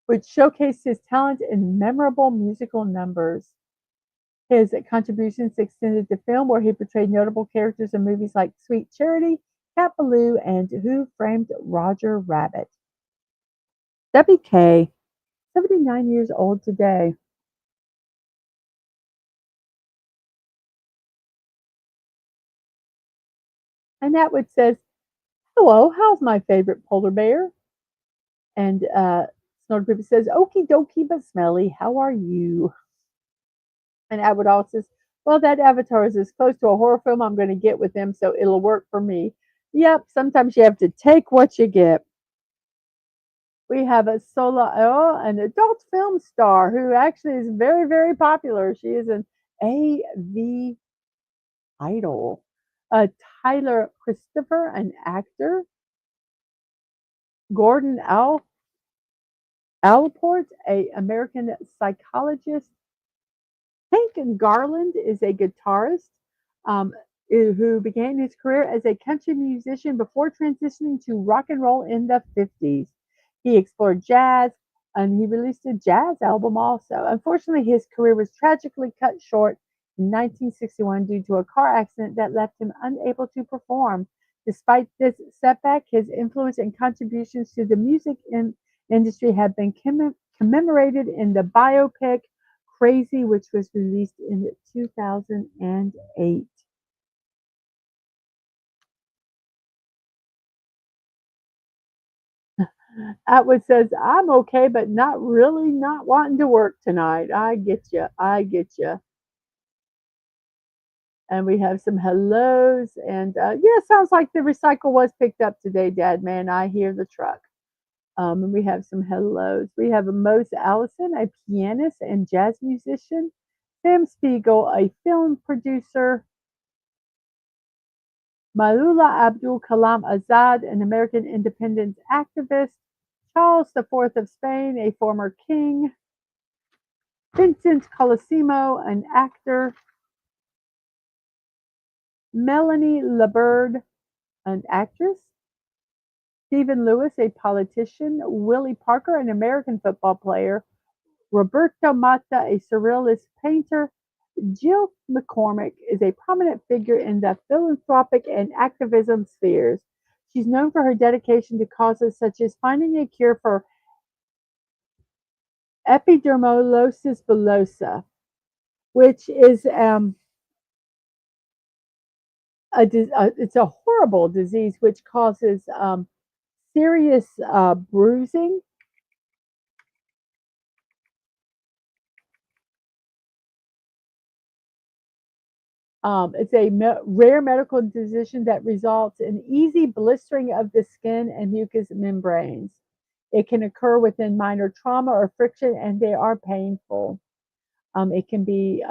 which showcased his talent in memorable musical numbers. His contributions extended to film, where he portrayed notable characters in movies like Sweet Charity, Cat Ballou, and Who Framed Roger Rabbit. WK, 79 years old today. And Atwood says, "Hello, how's my favorite polar bear?" And Snowdriver says, "Okie dokie, but smelly. How are you?" And Atwood also says, "Well, that Avatar is as close to a horror film I'm going to get with him, so it'll work for me." Yep, sometimes you have to take what you get. We have a Sola El, an adult film star who actually is very, very popular. She is an AV idol. Tyler Christopher, an actor. Gordon Allport, a American psychologist. Hank Garland is a guitarist um, who began his career as a country musician before transitioning to rock and roll in the 50s. He explored jazz and he released a jazz album also. Unfortunately, his career was tragically cut short in 1961 due to a car accident that left him unable to perform. Despite this setback, his influence and contributions to the music industry have been commemorated in the biopic Crazy, which was released in 2008. Atwood says, "I'm okay, but not really not wanting to work tonight." I get you. I get you. And we have some hellos. And yeah, sounds like the recycle was picked up today, Dad, man. I hear the truck. And we have some hellos. We have Mose Allison, a pianist and jazz musician. Sam Spiegel, a film producer. Maula Abdul Kalam Azad, an American independence activist. Charles IV of Spain, a former king. Vincent Colosimo, an actor. Melanie LaBerge, an actress. Stephen Lewis, a politician. Willie Parker, an American football player. Roberto Mata, a surrealist painter. Jill McCormick is a prominent figure in the philanthropic and activism spheres. She's known for her dedication to causes such as finding a cure for epidermolysis bullosa. which is it's a horrible disease which causes serious bruising. It's a rare medical condition that results in easy blistering of the skin and mucous membranes. It can occur within minor trauma or friction, and they are painful. It can be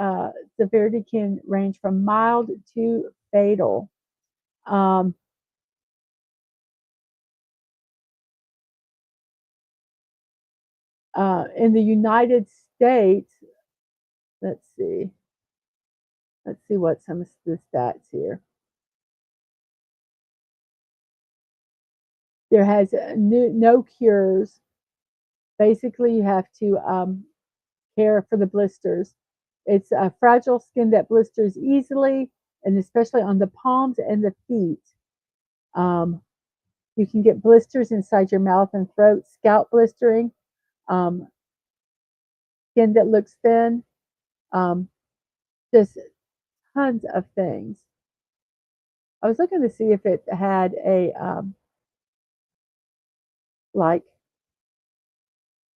severity can range from mild to fatal. Um, in the United States, let's see, let's see what some of the stats here. There has no cures. Basically, you have to care for the blisters. It's a fragile skin that blisters easily, and especially on the palms and the feet. Um, you can get blisters inside your mouth and throat, scalp blistering, um, skin that looks thin, um, just tons of things. I was looking to see if it had a like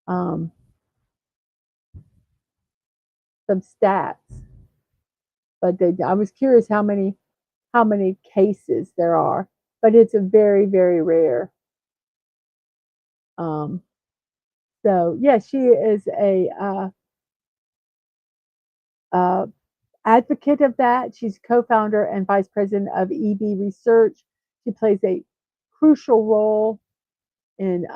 um, some stats, but I was curious how many cases there are, but it's a very rare. Um, so yeah, she is a uh, advocate of that. She's co-founder and vice president of EB Research. She plays a crucial role in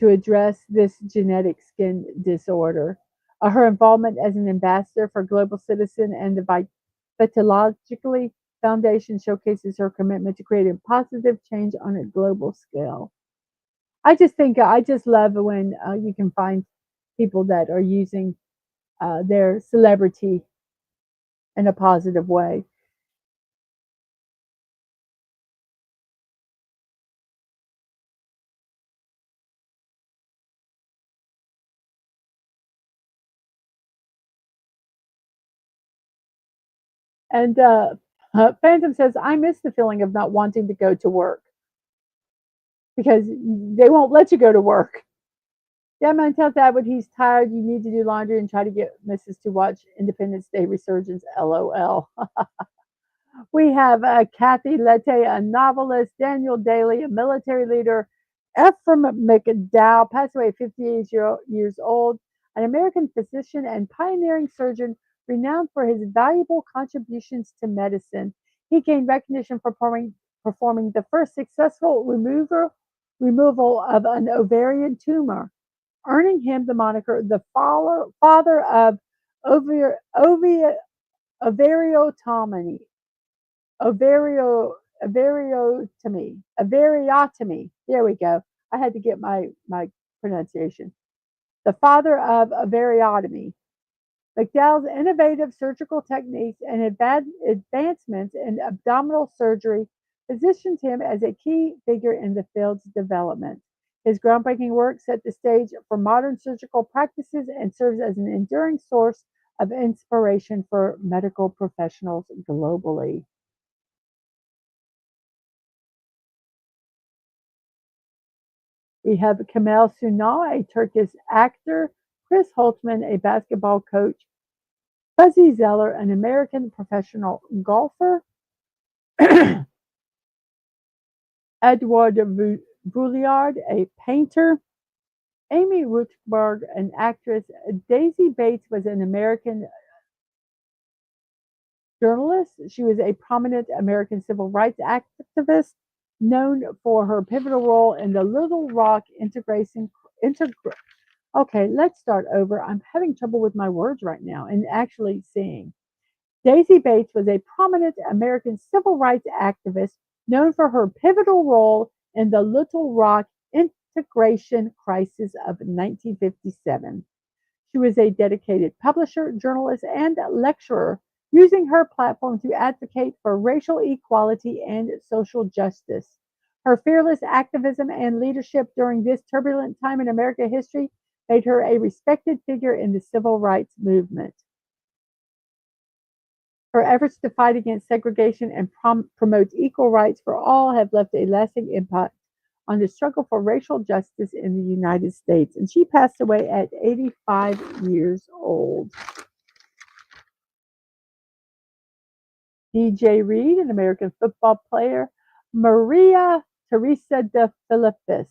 to address this genetic skin disorder. Her involvement as an ambassador for Global Citizen and the Vitologically Foundation showcases her commitment to creating positive change on a global scale. I just love when you can find people that are using their celebrity in a positive way. And Phantom says, I miss the feeling of not wanting to go to work because they won't let you go to work. That man tells Dad when he's tired, you need to do laundry and try to get Mrs. to watch Independence Day Resurgence. LOL. We have Kathy Lette, a novelist, Daniel Daly, a military leader, Ephraim McDowell, passed away at 58 years old, an American physician and pioneering surgeon renowned for his valuable contributions to medicine. He gained recognition for performing the first successful removal of an ovarian tumor, earning him the moniker the father of ovariotomy. Ovario, avariotomy. There we go. I had to get my pronunciation. The father of avariotomy. McDowell's innovative surgical techniques and advancements in abdominal surgery positioned him as a key figure in the field's development. His groundbreaking work set the stage for modern surgical practices and serves as an enduring source of inspiration for medical professionals globally. We have Kemal Sunal, a Turkish actor, Chris Holtman, a basketball coach, Fuzzy Zeller, an American professional golfer, Edward Bouillard, a painter, Amy Ruchberg, an actress, Daisy Bates was an American journalist. She was a prominent American civil rights activist known for her pivotal role in the Little Rock integration. Okay, let's start over. I'm having trouble with my words right now and actually seeing. Daisy Bates was a prominent American civil rights activist known for her pivotal role in the Little Rock integration crisis of 1957. She was a dedicated publisher, journalist, and lecturer, using her platform to advocate for racial equality and social justice. Her fearless activism and leadership during this turbulent time in American history made her a respected figure in the civil rights movement. Her efforts to fight against segregation and promote equal rights for all have left a lasting impact on the struggle for racial justice in the United States. And she passed away at 85 years old. DJ Reed, an American football player. Maria Teresa de Filippis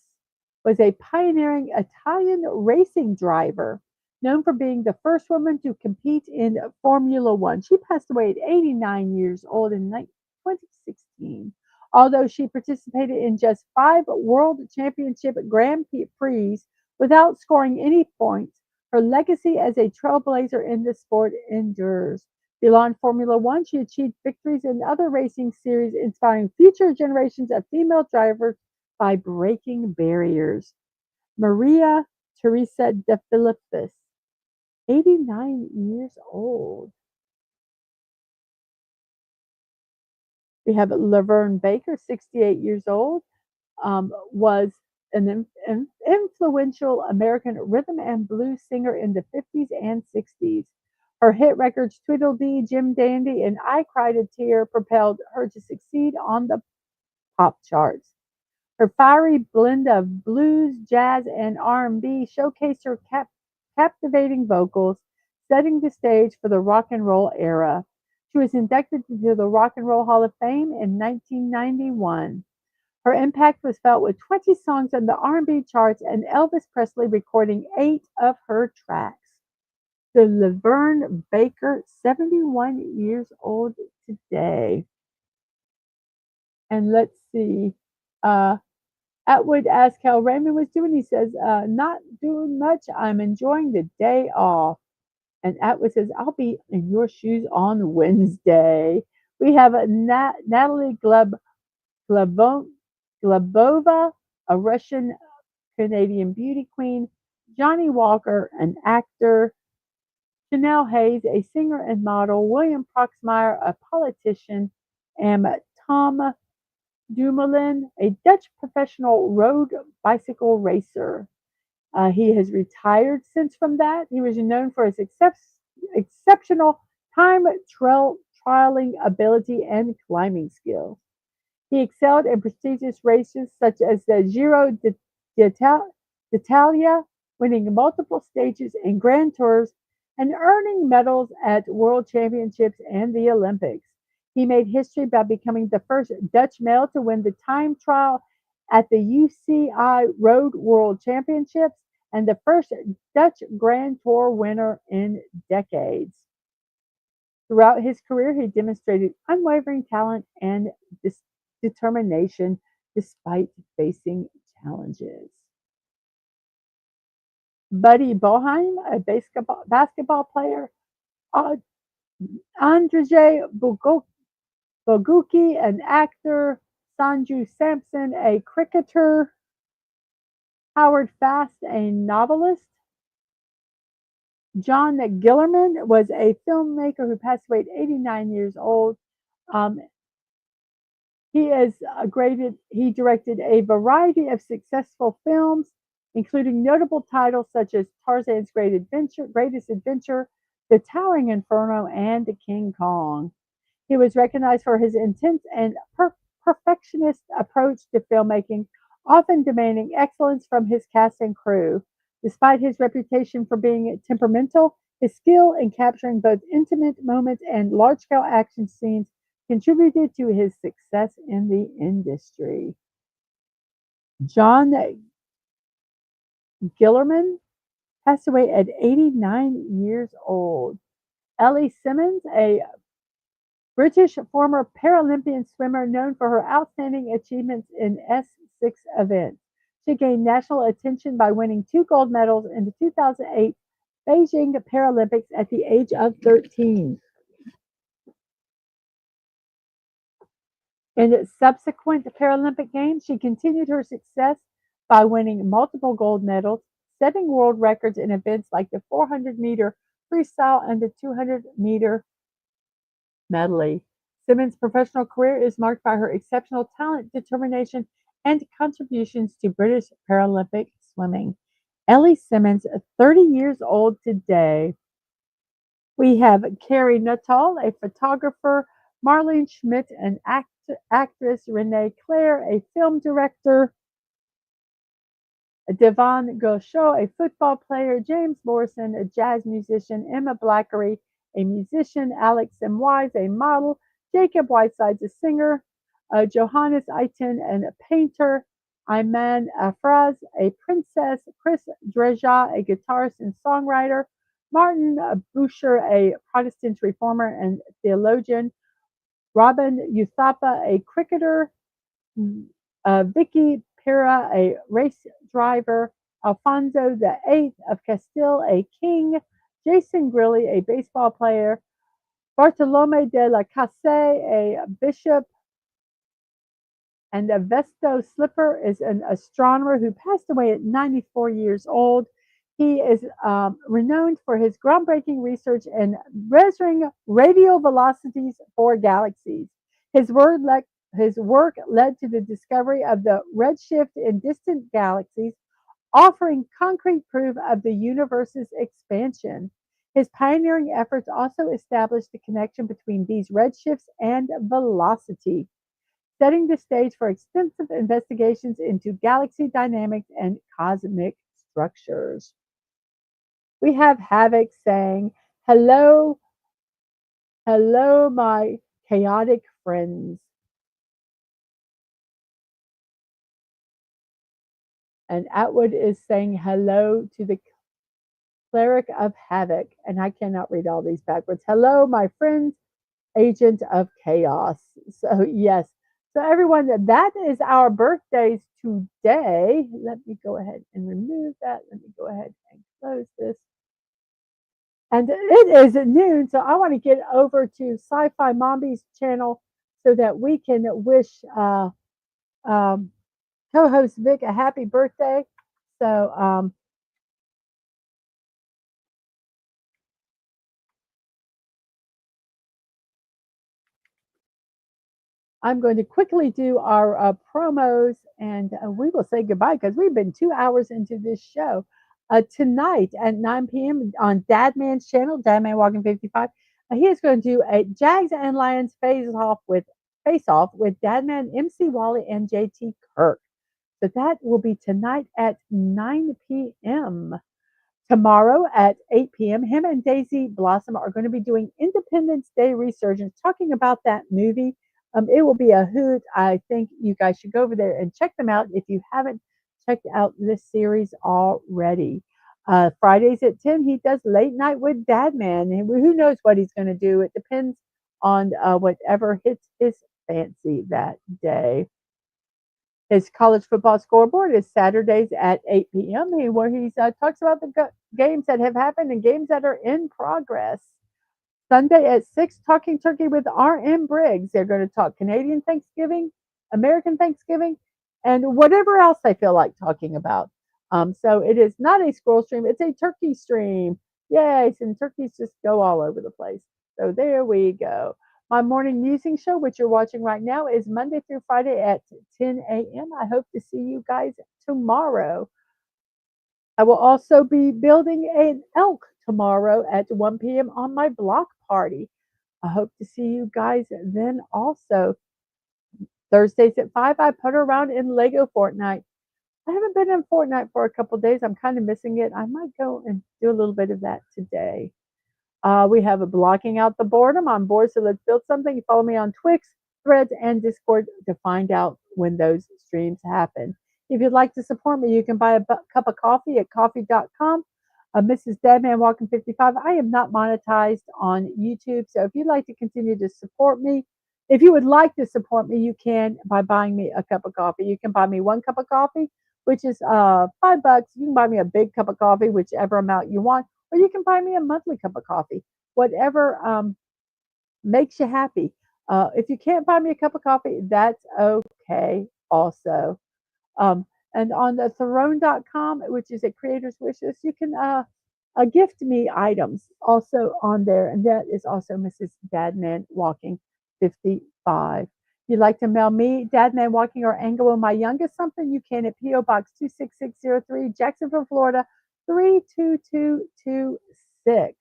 was a pioneering Italian racing driver known for being the first woman to compete in Formula One. She passed away at 89 years old in 2016. Although she participated in just 5 World Championship Grand Prix without scoring any points, her legacy as a trailblazer in the sport endures. Beyond Formula One, she achieved victories in other racing series, inspiring future generations of female drivers by breaking barriers. Maria Teresa de Filippis, 89 years old. We have Laverne Baker, 68 years old, was an influential American rhythm and blues singer in the 50s and 60s. Her hit records Tweedledee, Jim Dandy, and I Cried a Tear propelled her to succeed on the pop charts. Her fiery blend of blues, jazz, and R&B showcased her captivating vocals, setting the stage for the rock and roll era. She was inducted into the Rock and Roll Hall of Fame in 1991. Her impact was felt with 20 songs on the R&B charts and Elvis Presley recording 8 of her tracks. So Laverne Baker, 71 years old today. And let's see. Atwood asked how Raymond was doing. He says, not doing much. I'm enjoying the day off. And Atwood says, I'll be in your shoes on Wednesday. We have Natalie Glebova, a Russian Canadian beauty queen. Johnny Walker, an actor. Chanel Hayes, a singer and model. William Proxmire, a politician. And Tom Dumoulin, a Dutch professional road bicycle racer. He has retired since from that. He was known for his exceptional time trialing ability and climbing skills. He excelled in prestigious races such as the Giro d'Italia, winning multiple stages and Grand Tours and earning medals at World Championships and the Olympics. He made history by becoming the first Dutch male to win the time trial at the UCI Road World Championships and the first Dutch Grand Tour winner in decades. Throughout his career, he demonstrated unwavering talent and determination despite facing challenges. Buddy Boeheim, a basketball player. Andrzej Bogucki, an actor. Sanju Sampson, a cricketer. Howard Fast, a novelist. John Gillerman was a filmmaker who passed away at 89 years old. He directed a variety of successful films, including notable titles such as Tarzan's Greatest Adventure, The Towering Inferno, and King Kong. He was recognized for his intense and perfectionist approach to filmmaking, often demanding excellence from his cast and crew. Despite his reputation for being temperamental, his skill in capturing both intimate moments and large-scale action scenes contributed to his success in the industry. John Gillerman passed away at 89 years old. Ellie Simmonds, a British former Paralympian swimmer known for her outstanding achievements in S6 events. She gained national attention by winning 2 gold medals in the 2008 Beijing Paralympics at the age of 13. In subsequent Paralympic Games, she continued her success by winning multiple gold medals, setting world records in events like the 400-meter freestyle and the 200-meter medley. Simmons' professional career is marked by her exceptional talent, determination, and contributions to British Paralympic swimming. Ellie Simmons, 30 years old today. We have Carrie Nuttall, a photographer, Marlene Schmidt, an actress, Renee Claire, a film director, Devon Gauchot, a football player, James Morrison, a jazz musician, Emma Blackery, a musician, Alex M. Wise, a model, Jacob Whitesides, a singer, Johannes Aitin, and a painter, Iman Afraz, a princess, Chris Dreja, a guitarist and songwriter, Martin Boucher, a Protestant reformer and theologian, Robin Uthappa, a cricketer, Vicky Pira, a race driver, Alfonso the Eighth of Castile, a king, Jason Grilly, a baseball player, Bartolome de la Casse, a bishop, and Vesto Slipper is an astronomer who passed away at 94 years old. He is renowned for his groundbreaking research in measuring radial velocities for galaxies. His, his work led to the discovery of the redshift in distant galaxies, offering concrete proof of the universe's expansion. His pioneering efforts also established the connection between these redshifts and velocity, setting the stage for extensive investigations into galaxy dynamics and cosmic structures. We have Havoc saying, "Hello, hello, my chaotic friends." And Atwood is saying hello to the cleric of havoc. And I cannot read all these backwards. Hello, my friends, agent of chaos. So, yes. So, everyone, that is our birthdays today. Let me go ahead and remove that. Let me go ahead and close this. And it is noon, so I want to get over to Sci-Fi Mombi's channel so that we can wish um, co-host Vic a happy birthday. So I'm going to quickly do our promos, and we will say goodbye because we've been 2 hours into this show. Tonight at 9 p.m. on Dadman's channel, DadmanWalking55, he is going to do a Jags and Lions face off with Dadman, MC Wally, and JT Kirk. So that will be tonight at 9 p.m. Tomorrow at 8 p.m., him and Daisy Blossom are going to be doing Independence Day Resurgence, talking about that movie. It will be a hoot. I think you guys should go over there and check them out if you haven't checked out this series already. Fridays at 10, he does Late Night with Dadman. And who knows what he's going to do? It depends on whatever hits his fancy that day. His college football scoreboard is Saturdays at 8 p.m., where he talks about the games that have happened and games that are in progress. Sunday at 6, Talking Turkey with R.M. Briggs. They're going to talk Canadian Thanksgiving, American Thanksgiving, and whatever else they feel like talking about. So it is not a squirrel stream, it's a turkey stream. Yes, and turkeys just go all over the place. So there we go. My morning musing show, which you're watching right now, is Monday through Friday at 10 a.m. I hope to see you guys tomorrow. I will also be building an elk tomorrow at 1 p.m. on my block party. I hope to see you guys then also. Thursdays at 5, I put around in Lego Fortnite. I haven't been in Fortnite for a couple days. I'm kind of missing it. I might go and do a little bit of that today. We have a blocking out the boredom on board. So let's build something. You follow me on Twix, Threads, and Discord to find out when those streams happen. If you'd like to support me, you can buy a cup of coffee at coffee.com. Mrs.DadmanWalking55. I am not monetized on YouTube. So if you'd like to continue to support me, if you would like to support me, you can by buying me a cup of coffee. You can buy me one cup of coffee, which is $5. You can buy me a big cup of coffee, whichever amount you want, or you can buy me a monthly cup of coffee, whatever makes you happy. If you can't buy me a cup of coffee, that's okay also. Um, and on the throne.com, which is a creator's wishes, you can gift me items also on there. And that is also Mrs. Dadman Walking 55. You'd like to mail me, Dadman Walking, or Angelo, my youngest, something, you can at P.O. Box 26603, Jacksonville, Florida 32226.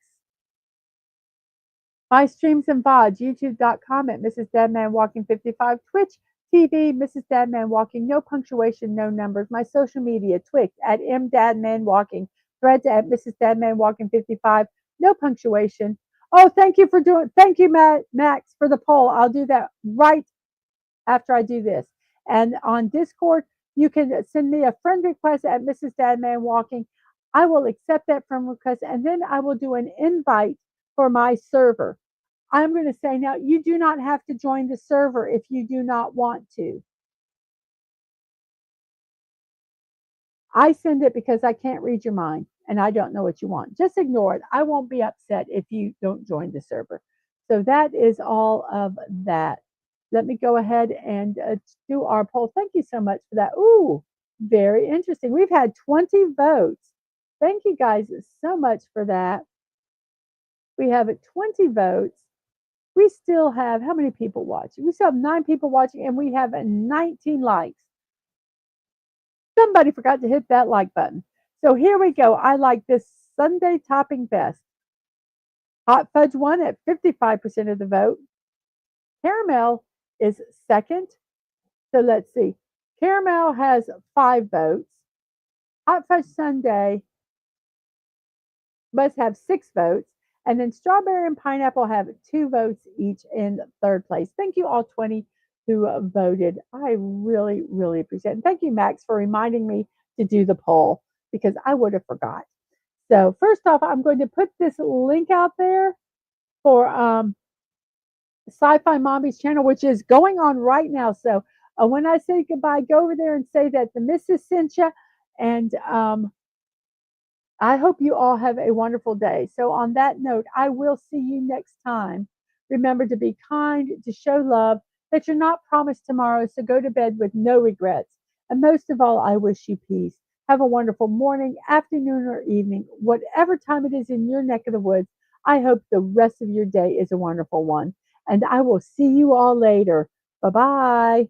My streams and VODs, youtube.com at Mrs.DadmanWalking55, Twitch TV, Mrs. Dadman Walking, no punctuation, no numbers. My social media, Twix at MDadmanWalking, Threads at Mrs. Dadman Walking 55, no punctuation. Oh, thank you, Max, for the poll. I'll do that right after I do this. And on Discord, you can send me a friend request at Mrs. Dadman Walking. I will accept that friend request, and then I will do an invite for my server. I'm going to say now, you do not have to join the server if you do not want to. I send it because I can't read your mind and I don't know what you want. Just ignore it. I won't be upset if you don't join the server. So that is all of that. Let me go ahead and do our poll. Thank you so much for that. Ooh, very interesting. We've had 20 votes. Thank you guys so much for that. We have 20 votes. We still have how many people watching? We still have 9 people watching, and we have 19 likes. Somebody forgot to hit that like button. So here we go. I like this Sunday topping best. Hot fudge won at 55% of the vote. Caramel is second. So let's see. Caramel has 5 votes. Hot fudge sundae must have 6 votes. And then strawberry and pineapple have 2 votes each in third place. Thank you all 20 who voted. I really, really appreciate it. Thank you, Max, for reminding me to do the poll because I would have forgot. So first off, I'm going to put this link out there for Sci-Fi Mommy's channel, which is going on right now. So when I say goodbye, go over there and say that the missus sent you. And I hope you all have a wonderful day. So on that note, I will see you next time. Remember to be kind, to show love, that you're not promised tomorrow, so go to bed with no regrets. And most of all, I wish you peace. Have a wonderful morning, afternoon, or evening, whatever time it is in your neck of the woods. I hope the rest of your day is a wonderful one. And I will see you all later. Bye bye.